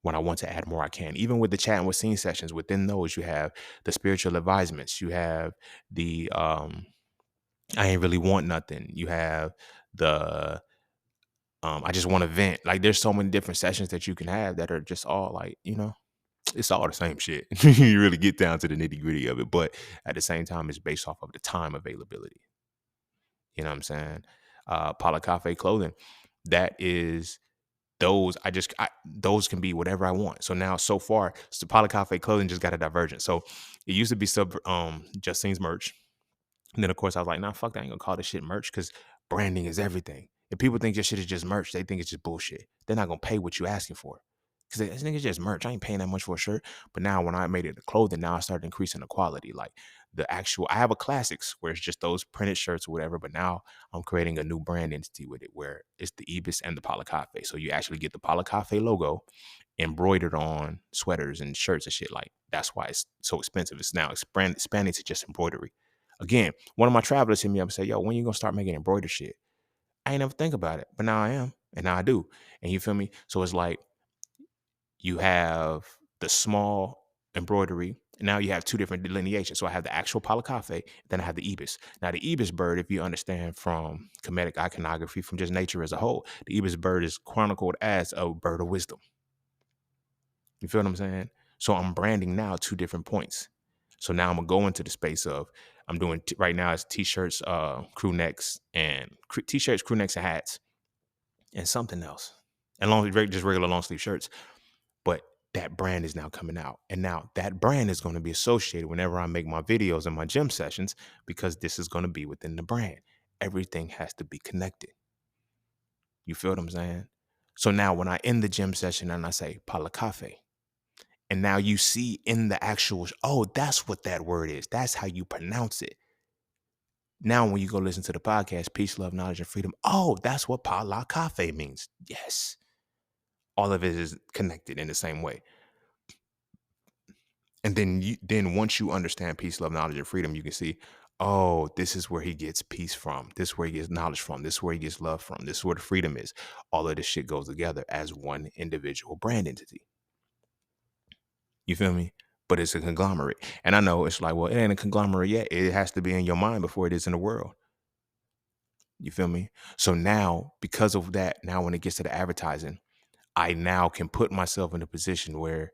When I want to add more, I can. Even with the chat and with scene sessions, within those, you have the spiritual advisements. You have the I ain't really want nothing. You have the I just want to vent. Like, there's so many different sessions that you can have that are just all like, it's all the same shit. You really get down to the nitty gritty of it. But at the same time, it's based off of the time availability. You know what I'm saying? Paula Cafe clothing. That is those. Those can be whatever I want. So now, so far, Paula Cafe clothing just got a divergence. So it used to be Justine's merch. And then, of course, I was like, nah, fuck that. I ain't gonna call this shit merch because branding is everything. If people think your shit is just merch, they think it's just bullshit. They're not gonna pay what you asking for. Because this nigga's just merch. I ain't paying that much for a shirt. But now when I made it the clothing, now I started increasing the quality. Like I have a classics where it's just those printed shirts or whatever. But now I'm creating a new brand entity with it where it's the Ibis and the Pala Cafe. So you actually get the Pala Cafe logo embroidered on sweaters and shirts and shit. Like that's why it's so expensive. It's now expanded to just embroidery. Again, one of my travelers hit me up and said, yo, when you gonna start making embroidered shit? I ain't never think about it, but now I am. And now I do. And you feel me? So it's like you have the small embroidery. And now you have two different delineations. So I have the actual Pala Cafe, then I have the Ibis. Now the Ibis bird, if you understand from comedic iconography, from just nature as a whole, the Ibis bird is chronicled as a bird of wisdom. You feel what I'm saying? So I'm branding now 2 different points. So now I'm gonna go into the space of I'm doing right now it's t-shirts, crew necks, and t-shirts, crew necks, and hats, and something else, and just regular long sleeve shirts. But that brand is now coming out, and now that brand is going to be associated whenever I make my videos and my gym sessions, because this is going to be within the brand. Everything has to be connected. You feel what I'm saying? So now when I end the gym session and I say Pala Cafe, and now you see in the actual, oh, that's what that word is. That's how you pronounce it. Now, when you go listen to the podcast, peace, love, knowledge, and freedom, oh, that's what Pala Cafe means. Yes. All of it is connected in the same way. And then once you understand peace, love, knowledge, and freedom, you can see, oh, this is where he gets peace from. This is where he gets knowledge from. This is where he gets love from. This is where the freedom is. All of this shit goes together as one individual brand entity. You feel me? But it's a conglomerate. And I know it's like, well, it ain't a conglomerate yet. It has to be in your mind before it is in the world. You feel me? So now, because of that, now when it gets to the advertising, I now can put myself in a position where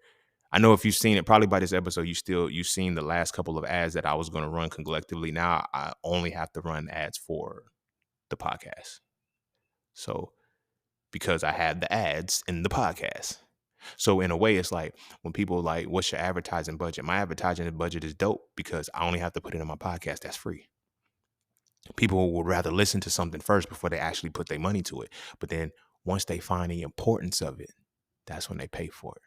I know if you've seen it, probably by this episode, you've seen the last couple of ads that I was going to run collectively. Now I only have to run ads for the podcast. So because I had the ads in the podcast. So in a way, it's like when people like, what's your advertising budget? My advertising budget is dope because I only have to put it in my podcast. That's free. People would rather listen to something first before they actually put their money to it. But then once they find the importance of it, that's when they pay for it.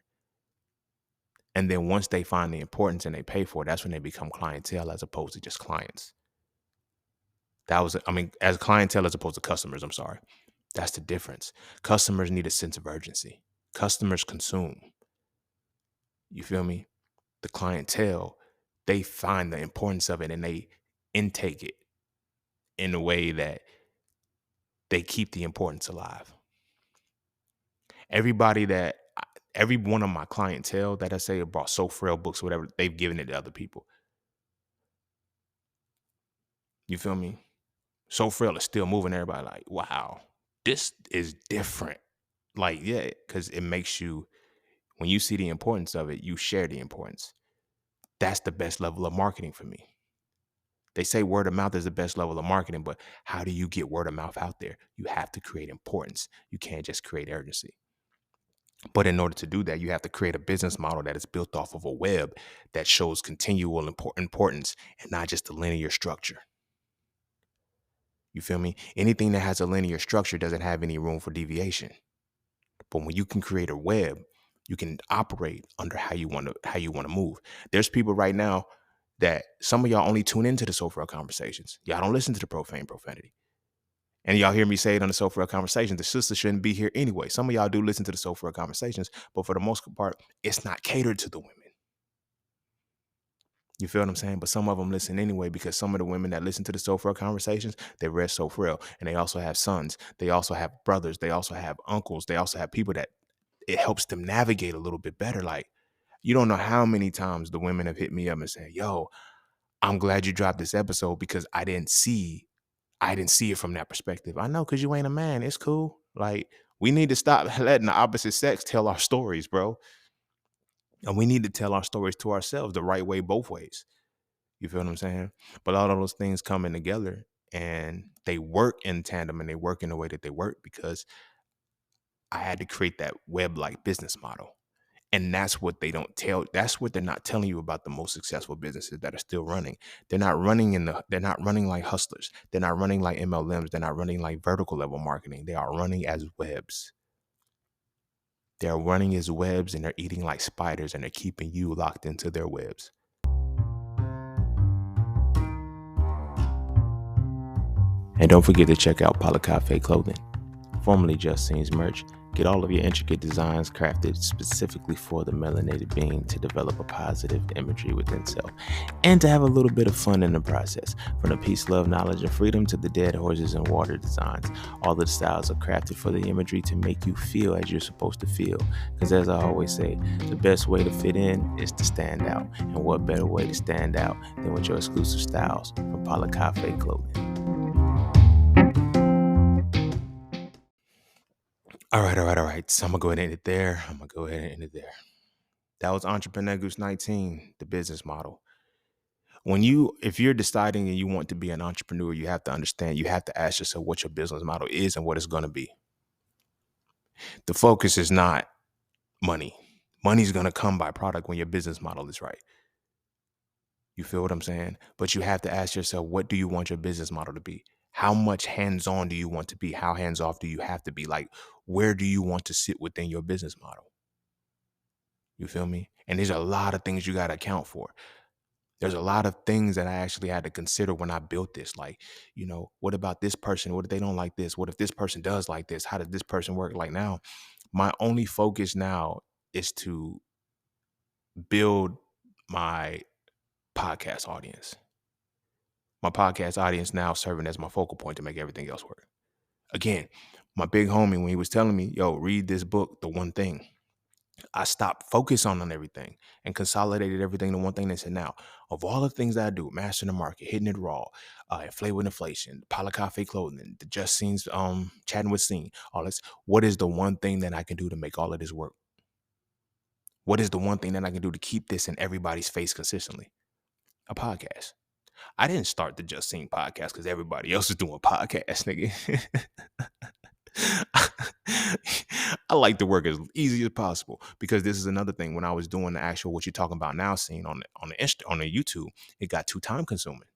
And then once they find the importance and they pay for it, that's when they become clientele as opposed to just clients. As clientele as opposed to customers, I'm sorry. That's the difference. Customers need a sense of urgency. Customers consume. You feel me? The clientele, they find the importance of it and they intake it in a way that they keep the importance alive. Every one of my clientele that I say bought So Frail books, whatever, they've given it to other people. You feel me? So Frail is still moving everybody like, wow, this is different. Like, yeah, because it makes you, when you see the importance of it, you share the importance. That's the best level of marketing for me. They say word of mouth is the best level of marketing, but how do you get word of mouth out there? You have to create importance. You can't just create urgency. But in order to do that, you have to create a business model that is built off of a web that shows continual importance and not just a linear structure. You feel me? Anything that has a linear structure doesn't have any room for deviation. But when you can create a web, you can operate under how you want to move. There's people right now that some of y'all only tune into the Soulful Conversations. Y'all don't listen to the profanity. And y'all hear me say it on the Soulful Conversations. The sister shouldn't be here anyway. Some of y'all do listen to the Soulful Conversations, but for the most part, it's not catered to the women. You feel what I'm saying? But some of them listen anyway because some of the women that listen to the Soulful Conversations, they read So Frail, and they also have sons. They also have brothers. They also have uncles. They also have people that it helps them navigate a little bit better. Like, you don't know how many times the women have hit me up and said, yo, I'm glad you dropped this episode because I didn't see it from that perspective. I know, because you ain't a man. It's cool. Like, we need to stop letting the opposite sex tell our stories, bro. And we need to tell our stories to ourselves the right way, both ways. You feel what I'm saying? But all of those things coming together and they work in tandem and they work in the way that they work because I had to create that web-like business model. And that's what they don't tell. That's what they're not telling you about the most successful businesses that are still running. They're not running like hustlers. They're not running like MLMs. They're not running like vertical level marketing. They are running as webs. They're running his webs and they're eating like spiders and they're keeping you locked into their webs. And don't forget to check out Cafe Clothing, formerly Just Scenes merch. Get all of your intricate designs crafted specifically for the melanated being to develop a positive imagery within self and to have a little bit of fun in the process. From the peace, love, knowledge, and freedom to the dead horses and water designs, all of the styles are crafted for the imagery to make you feel as you're supposed to feel. Because as I always say, the best way to fit in is to stand out. And what better way to stand out than with your exclusive styles from Cafe Clothing. All right. So I'm gonna go ahead and end it there. That was EntrepreNEGUS 19, the business model. If you're deciding and you want to be an entrepreneur, you have to understand, you have to ask yourself what your business model is and what it's gonna be. The focus is not money. Money's gonna come by product when your business model is right. You feel what I'm saying? But you have to ask yourself, what do you want your business model to be? How much hands-on do you want to be? How hands-off do you have to be? Like, where do you want to sit within your business model? You feel me? And there's a lot of things you got to account for. There's a lot of things that I actually had to consider when I built this. Like, what about this person? What if they don't like this? What if this person does like this? How does this person work? Like now, my only focus now is to build my podcast audience. My podcast audience now serving as my focal point to make everything else work. Again, my big homie, when he was telling me, yo, read this book, The One Thing, I stopped focusing on everything and consolidated everything to one thing. They said, now, of all the things that I do, mastering the market, hitting it raw, inflate with inflation, Cafe Clothing, the Just Scenes, chatting with Scene, all this, what is the one thing that I can do to make all of this work? What is the one thing that I can do to keep this in everybody's face consistently? A podcast. I didn't start the Just Scene podcast because everybody else is doing podcasts, nigga. I like to work as easy as possible because this is another thing. When I was doing the actual what you're talking about now scene on the YouTube, it got too time consuming.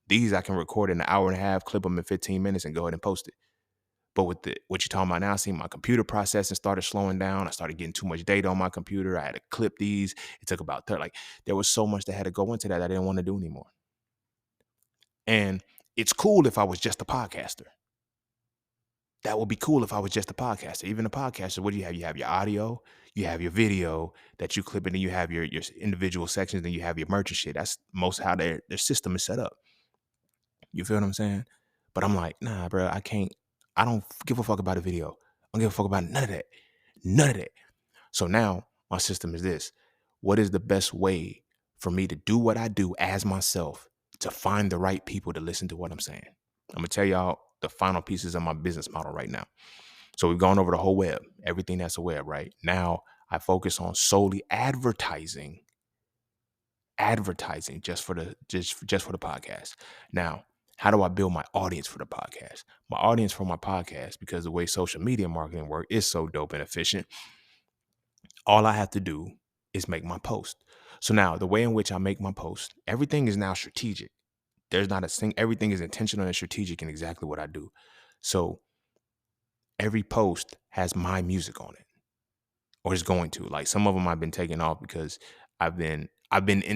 These I can record in an hour and a half, clip them in 15 minutes, and go ahead and post it. But with what you're talking about now, scene, my computer processing started slowing down. I started getting too much data on my computer. I had to clip these. It took about there was so much that had to go into that I didn't want to do anymore. And it's cool if I was just a podcaster. That would be cool if I was just a podcaster. Even a podcaster, what do you have? You have your audio, you have your video that you clip, and then you have your individual sections, then you have your merch and shit. That's most how their system is set up. You feel what I'm saying? But I'm like, nah, bro, I don't give a fuck about a video. I don't give a fuck about none of that. None of that. So now my system is this. What is the best way for me to do what I do as myself to find the right people to listen to what I'm saying? I'm going to tell y'all the final pieces of my business model right now. So we've gone over the whole web, everything that's a web, right? Now I focus on solely advertising just for the podcast. Now, how do I build my audience for the podcast? My audience for my podcast, because the way social media marketing work is so dope and efficient, all I have to do is make my post. So now the way in which I make my post, everything is now strategic. There's not a thing, everything is intentional and strategic in exactly what I do. So every post has my music on it, or is going to. Like some of them I've been taking off because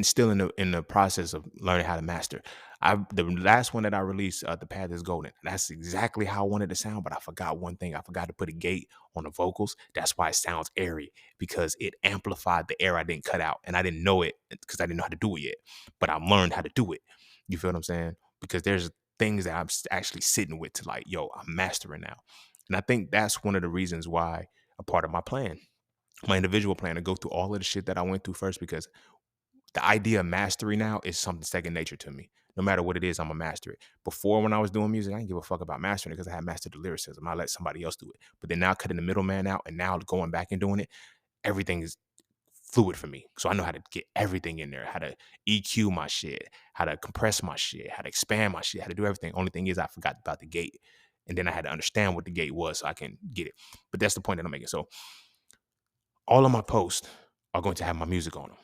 still in the process of learning how to master. The last one that I released, The Path is Golden. That's exactly how I wanted to sound, but I forgot one thing. I forgot to put a gate on the vocals. That's why it sounds airy, because it amplified the air I didn't cut out, and I didn't know it because I didn't know how to do it yet. But I learned how to do it. You feel what I'm saying? Because there's things that I'm actually sitting with to like, yo, I'm mastering now, and I think that's one of the reasons why a part of my plan, my individual plan, to go through all of the shit that I went through first, because the idea of mastery now is something second nature to me. No matter what it is, I'm gonna master it. Before, when I was doing music, I didn't give a fuck about mastering it because I had mastered the lyricism. I let somebody else do it. But then now cutting the middleman out and now going back and doing it, everything is fluid for me. So I know how to get everything in there, how to EQ my shit, how to compress my shit, how to expand my shit, how to do everything. Only thing is I forgot about the gate. And then I had to understand what the gate was so I can get it. But that's the point that I'm making. So all of my posts are going to have my music on them,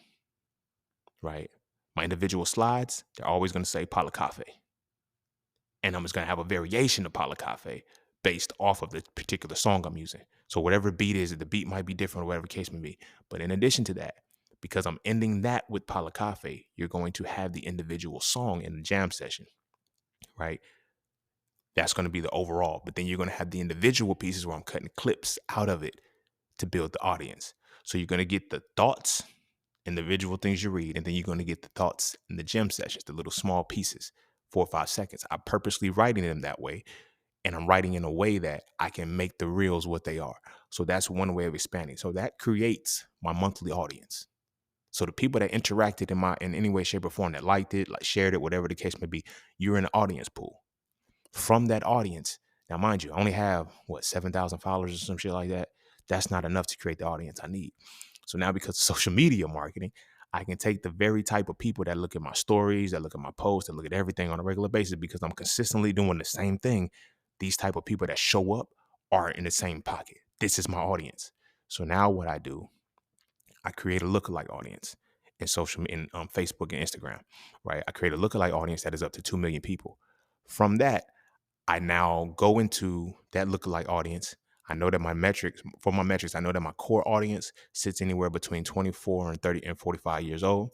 right? My individual slides, they're always going to say Cafe. And I'm just going to have a variation of Cafe, based off of the particular song I'm using. So whatever beat is, the beat might be different or whatever the case may be. But in addition to that, because I'm ending that with Pala Cafe, you're going to have the individual song in the jam session, right? That's going to be the overall. But then you're going to have the individual pieces where I'm cutting clips out of it to build the audience. So you're going to get the thoughts, individual things you read, and then you're going to get the thoughts in the gym sessions, the little small pieces, 4 or 5 seconds. I'm purposely writing them that way, and I'm writing in a way that I can make the reels what they are. So that's one way of expanding. So that creates my monthly audience. So the people that interacted in any way, shape, or form, that liked it, like shared it, whatever the case may be, you're in the audience pool. From that audience, now mind you, I only have 7,000 followers or some shit like that. That's not enough to create the audience I need. So now, because of social media marketing, I can take the very type of people that look at my stories, that look at my posts, that look at everything on a regular basis, because I'm consistently doing the same thing. These type of people that show up are in the same pocket. This is my audience. So now what I do, I create a lookalike audience in Facebook and Instagram, right? I create a lookalike audience that is up to 2 million people. From that, I now go into that lookalike audience. I know that my metrics, I know that my core audience sits anywhere between 24 and 30 and 45 years old.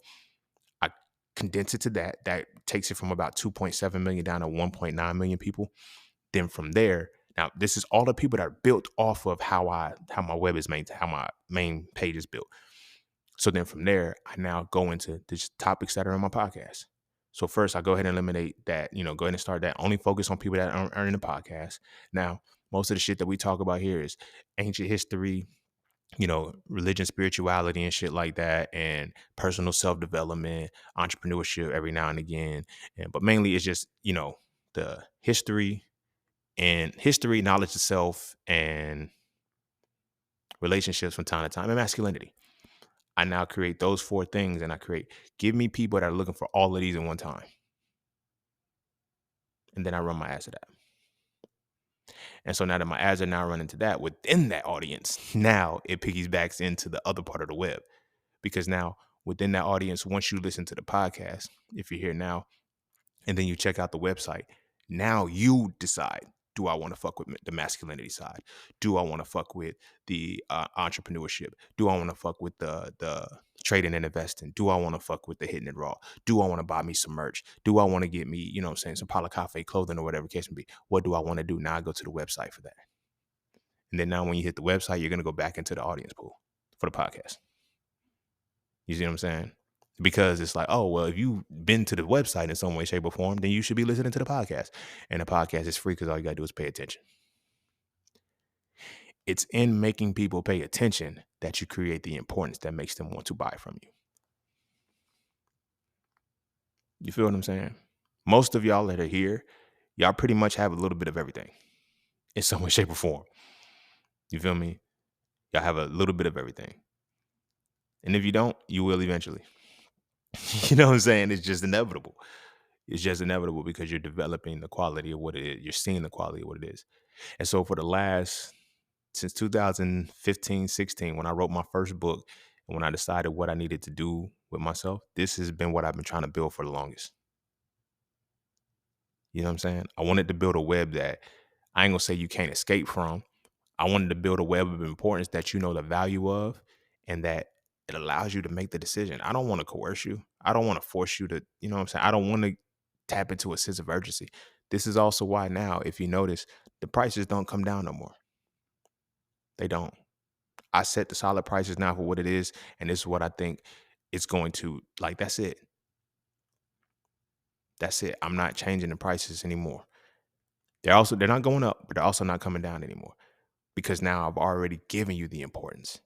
I condense it to that. That takes it from about 2.7 million down to 1.9 million people. Then from there, now this is all the people that are built off of how my web is maintained, how my main page is built. So then from there, I now go into the topics that are in my podcast. So first, I go ahead and eliminate that, go ahead and start that. Only focus on people that are in the podcast. Now, most of the shit that we talk about here is ancient history, religion, spirituality, and shit like that, and personal self-development, entrepreneurship every now and again. But mainly it's just, the history, knowledge of self, and relationships from time to time, and masculinity. I now create those 4 things, and give me people that are looking for all of these in one time. And then I run my ads to that. And so now that my ads are now running to that within that audience, now it piggybacks into the other part of the web. Because now within that audience, once you listen to the podcast, if you're here now, and then you check out the website, now you decide, do I want to fuck with the masculinity side? Do I want to fuck with the entrepreneurship? Do I want to fuck with the trading and investing? Do I want to fuck with the hitting it raw? Do I want to buy me some merch? Do I want to get me, some Pala Cafe clothing or whatever case may be? What do I want to do? Now I go to the website for that. And then now when you hit the website, you're going to go back into the audience pool for the podcast. You see what I'm saying? Because it's like, oh, well, if you've been to the website in some way, shape, or form, then you should be listening to the podcast. And the podcast is free because all you got to do is pay attention. It's in making people pay attention that you create the importance that makes them want to buy from you. You feel what I'm saying? Most of y'all that are here, y'all pretty much have a little bit of everything in some way, shape, or form. You feel me? Y'all have a little bit of everything. And if you don't, you will eventually. You know what I'm saying? It's just inevitable. It's just inevitable because you're developing the quality of what it is. You're seeing the quality of what it is. And so since 2015, 16, when I wrote my first book and when I decided what I needed to do with myself, this has been what I've been trying to build for the longest. You know what I'm saying? I wanted to build a web that I ain't gonna say you can't escape from. I wanted to build a web of importance that you know the value of and that it allows you to make the decision. I don't want to coerce you. I don't want to force you to, you know what I'm saying? I don't want to tap into a sense of urgency. This is also why now, if you notice, the prices don't come down no more. They don't. I set the solid prices now for what it is, and this is what I think it's going to, like, that's it. That's it. I'm not changing the prices anymore. They're not going up, but they're also not coming down anymore because now I've already given you the importance.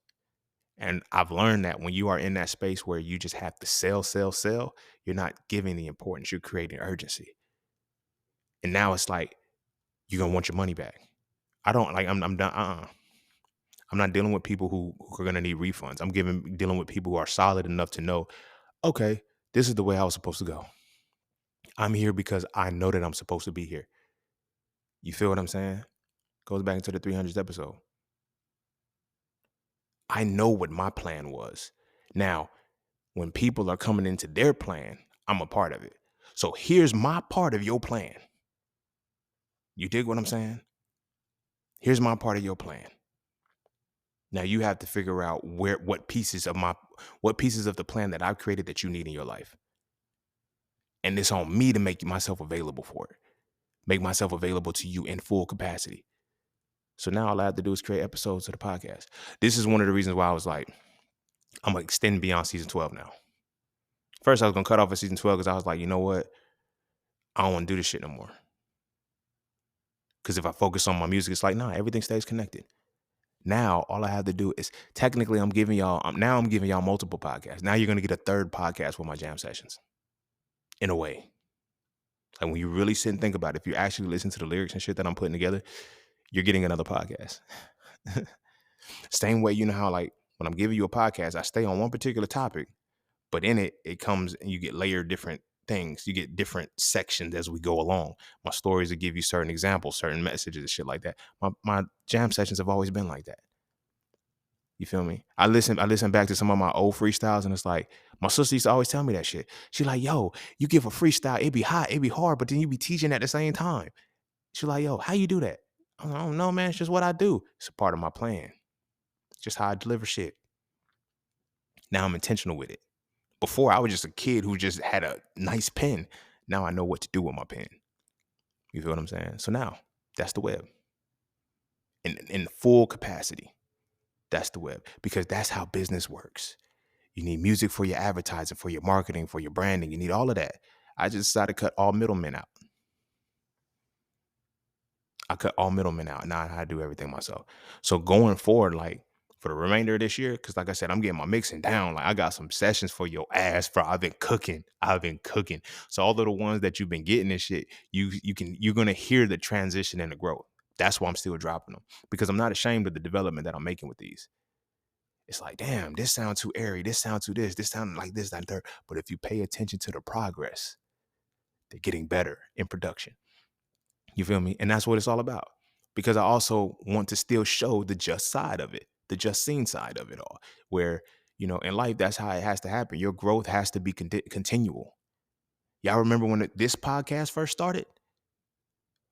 And I've learned that when you are in that space where you just have to sell, sell, sell, you're not giving the importance. You're creating urgency. And now it's like, you're going to want your money back. I don't like, I'm done. I'm not dealing with people who are going to need refunds. I'm dealing with people who are solid enough to know, okay, this is the way I was supposed to go. I'm here because I know that I'm supposed to be here. You feel what I'm saying? Goes back into the 300th episode. I know what my plan was. Now, when people are coming into their plan, I'm a part of it. So here's my part of your plan. You dig what I'm saying? Here's my part of your plan. Now you have to figure out what pieces of the plan that I've created that you need in your life. And it's on me to make myself available for it. Make myself available to you in full capacity. So now all I have to do is create episodes of the podcast. This is one of the reasons why I was like, I'm going to extend beyond season 12 now. First, I was going to cut off at season 12 because I was like, you know what? I don't want to do this shit no more. Because if I focus on my music, it's like, nah, everything stays connected. Now, all I have to do is technically I'm giving y'all multiple podcasts. Now you're going to get a third podcast with my jam sessions. In a way. Like when you really sit and think about it, if you actually listen to the lyrics and shit that I'm putting together, you're getting another podcast. Same way, you know how like when I'm giving you a podcast, I stay on one particular topic, but in it comes and you get layered different things. You get different sections as we go along. My stories will give you certain examples, certain messages and shit like that. My jam sessions have always been like that. You feel me? I listen back to some of my old freestyles and it's like, my sister used to always tell me that shit. She like, yo, you give a freestyle, it be hot, it be hard, but then you be teaching at the same time. She like, yo, how you do that? I don't know, man. It's just what I do. It's a part of my plan. It's just how I deliver shit. Now I'm intentional with it. Before, I was just a kid who just had a nice pen. Now I know what to do with my pen. You feel what I'm saying? So now, that's the web. In full capacity. That's the web. Because that's how business works. You need music for your advertising, for your marketing, for your branding. You need all of that. I just decided to cut all middlemen out. I cut all middlemen out. Now I know how to do everything myself. So going forward, like for the remainder of this year, because like I said, I'm getting my mixing down. Like I got some sessions for your ass, bro. I've been cooking. So all of the ones that you've been getting and shit, you're gonna hear the transition and the growth. That's why I'm still dropping them. Because I'm not ashamed of the development that I'm making with these. It's like, damn, this sounds too airy. This sounds too this sounds like this, that, third. But if you pay attention to the progress, they're getting better in production. You feel me? And that's what it's all about. Because I also want to still show the just side of it, the just seen side of it all. Where, in life, that's how it has to happen. Your growth has to be continual. Y'all remember when this podcast first started?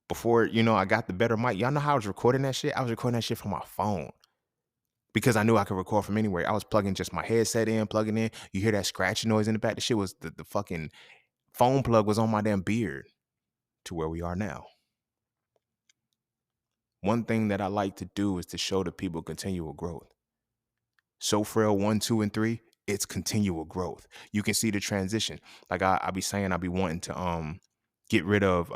Before, I got the better mic. Y'all know how I was recording that shit? I was recording that shit from my phone. Because I knew I could record from anywhere. I was plugging just my headset in, plugging in. You hear that scratching noise in the back? The shit was, the fucking phone plug was on my damn beard. To where we are now. One thing that I like to do is to show the people continual growth. So frail 1, 2, and 3, it's continual growth. You can see the transition. Like I be saying, I be wanting to get rid of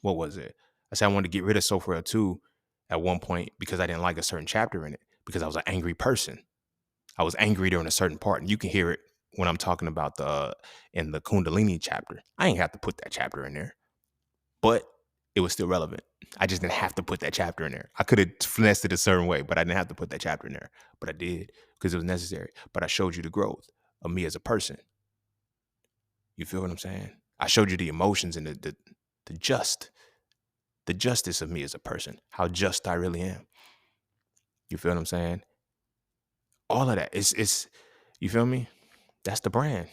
what was it? I said I wanted to get rid of So Frail 2 at one point because I didn't like a certain chapter in it because I was an angry person. I was angry during a certain part, and you can hear it when I'm talking about in the Kundalini chapter. I ain't have to put that chapter in there, but it was still relevant. I just didn't have to put that chapter in there. I could have finessed it a certain way, but I didn't have to put that chapter in there. But I did because it was necessary. But I showed you the growth of me as a person. You feel what I'm saying? I showed you the emotions and the justice of me as a person, how just I really am. You feel what I'm saying? All of that. It's you feel me? That's the brand.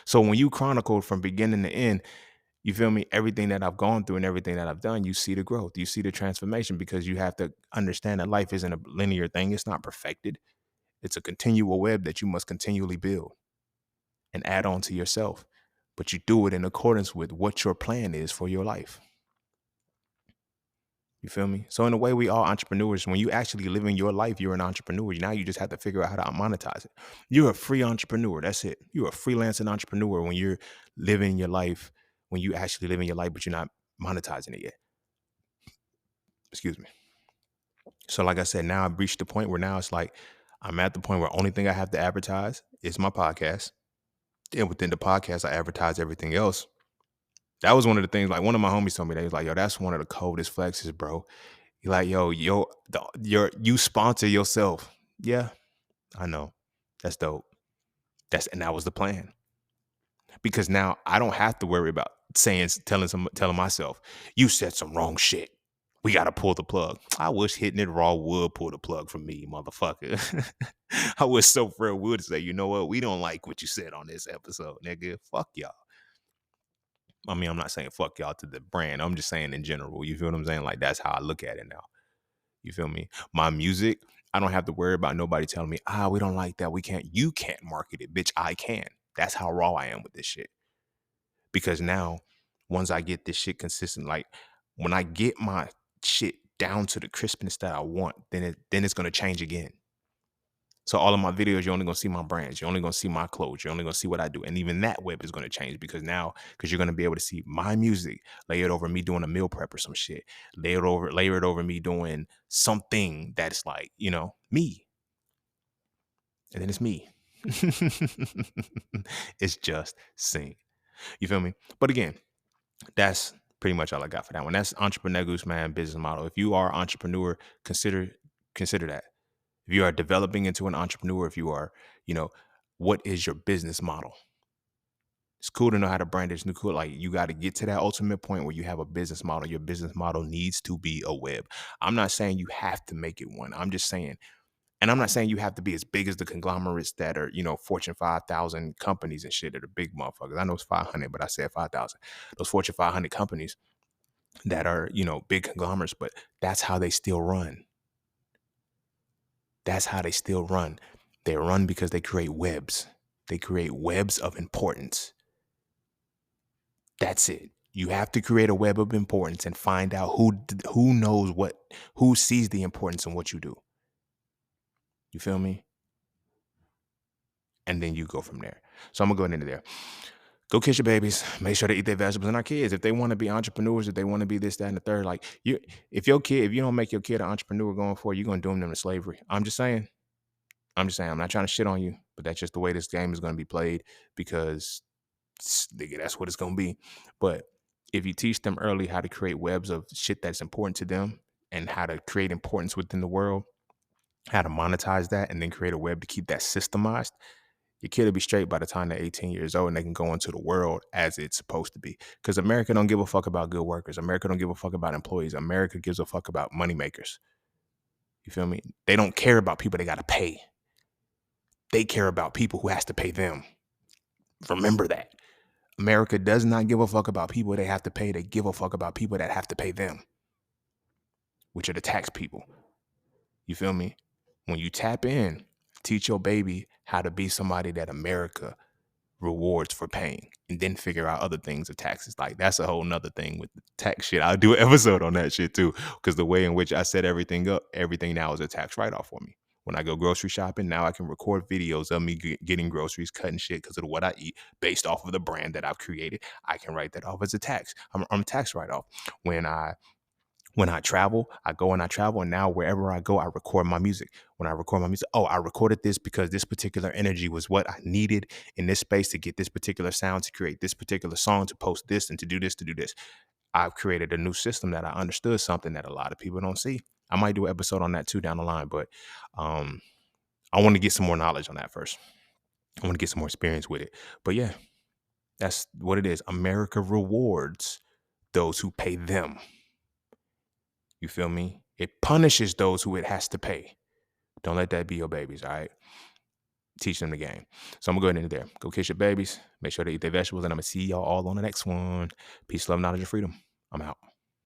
So when you chronicle from beginning to end, you feel me? Everything that I've gone through and everything that I've done, you see the growth, you see the transformation because you have to understand that life isn't a linear thing. It's not perfected. It's a continual web that you must continually build and add on to yourself. But you do it in accordance with what your plan is for your life. You feel me? So in a way, we all entrepreneurs. When you actually live in your life, you're an entrepreneur. Now you just have to figure out how to monetize it. You're a free entrepreneur. That's it. You're a freelancing entrepreneur when you're living your life, when you actually live in your life, but you're not monetizing it yet. Excuse me. So like I said, now I've reached the point where now it's like, I'm at the point where only thing I have to advertise is my podcast. And within the podcast, I advertise everything else. That was one of the things, like one of my homies told me, that he was like, yo, that's one of the coldest flexes, bro. He like, yo, you sponsor yourself. Yeah, I know. That's dope. And that was the plan. Because now I don't have to worry about telling myself, you said some wrong shit. We got to pull the plug. I wish Hitting It Raw would pull the plug from me, motherfucker. I wish So Frail would say, you know what? We don't like what you said on this episode, nigga. Fuck y'all. I mean, I'm not saying fuck y'all to the brand. I'm just saying in general. You feel what I'm saying? Like, that's how I look at it now. You feel me? My music, I don't have to worry about nobody telling me, we don't like that. You can't market it. Bitch, I can. That's how raw I am with this shit. Because now, once I get this shit consistent, like when I get my shit down to the crispness that I want, then it's gonna change again. So all of my videos, you're only gonna see my brands. You're only gonna see my clothes. You're only gonna see what I do. And even that web is gonna change because you're gonna be able to see my music layered over me doing a meal prep or some shit. Layered over me doing something that's like, me. And then it's me. It's just sing. You feel me? But again, that's pretty much all I got for that one. That's EntrepreNEGUS, man, business model. If you are an entrepreneur, consider that. If you are developing into an entrepreneur, if you are, what is your business model? It's cool to know how to brand it. It's cool. Like, you got to get to that ultimate point where you have a business model. Your business model needs to be a web. I'm not saying you have to make it one. I'm just saying, and I'm not saying you have to be as big as the conglomerates that are, Fortune 5,000 companies and shit that are big motherfuckers. I know it's 500, but I said 5,000. Those Fortune 500 companies that are, big conglomerates, but that's how they still run. That's how they still run. They run because they create webs. They create webs of importance. That's it. You have to create a web of importance and find out who knows who sees the importance in what you do. You feel me? And then you go from there. So I'm gonna go into there. Go kiss your babies. Make sure they eat their vegetables. And our kids, if they want to be entrepreneurs, if they want to be this, that, and the third, like if you don't make your kid an entrepreneur going forward, you're gonna doom them to slavery. I'm just saying. I'm not trying to shit on you, but that's just the way this game is gonna be played because that's what it's gonna be. But if you teach them early how to create webs of shit that's important to them and how to create importance within the world, how to monetize that, and then create a web to keep that systemized, your kid will be straight by the time they're 18 years old and they can go into the world as it's supposed to be. Because America don't give a fuck about good workers. America don't give a fuck about employees. America gives a fuck about money makers. You feel me? They don't care about people they got to pay. They care about people who has to pay them. Remember that. America does not give a fuck about people they have to pay. They give a fuck about people that have to pay them, which are the tax people. You feel me? When you tap in, teach your baby how to be somebody that America rewards for paying, and then figure out other things of taxes. Like, that's a whole nother thing with the tax shit. I'll do an episode on that shit too, because the way in which I set everything up, everything now is a tax write-off for me. When I go grocery shopping, now I can record videos of me getting groceries, cutting shit because of what I eat based off of the brand that I've created. I can write that off as a tax. I'm a tax write-off. When I travel, I go and I travel, and now wherever I go, I record my music. When I record my music, I recorded this because this particular energy was what I needed in this space to get this particular sound, to create this particular song, to post this, and to do this, I've created a new system that I understood, something that a lot of people don't see. I might do an episode on that too down the line, but I want to get some more knowledge on that first. I want to get some more experience with it. But yeah, that's what it is. America rewards those who pay them. You feel me? It punishes those who it has to pay. Don't let that be your babies, all right? Teach them the game. So I'm going to go into there. Go kiss your babies. Make sure they eat their vegetables. And I'm going to see y'all all on the next one. Peace, love, knowledge, and freedom. I'm out.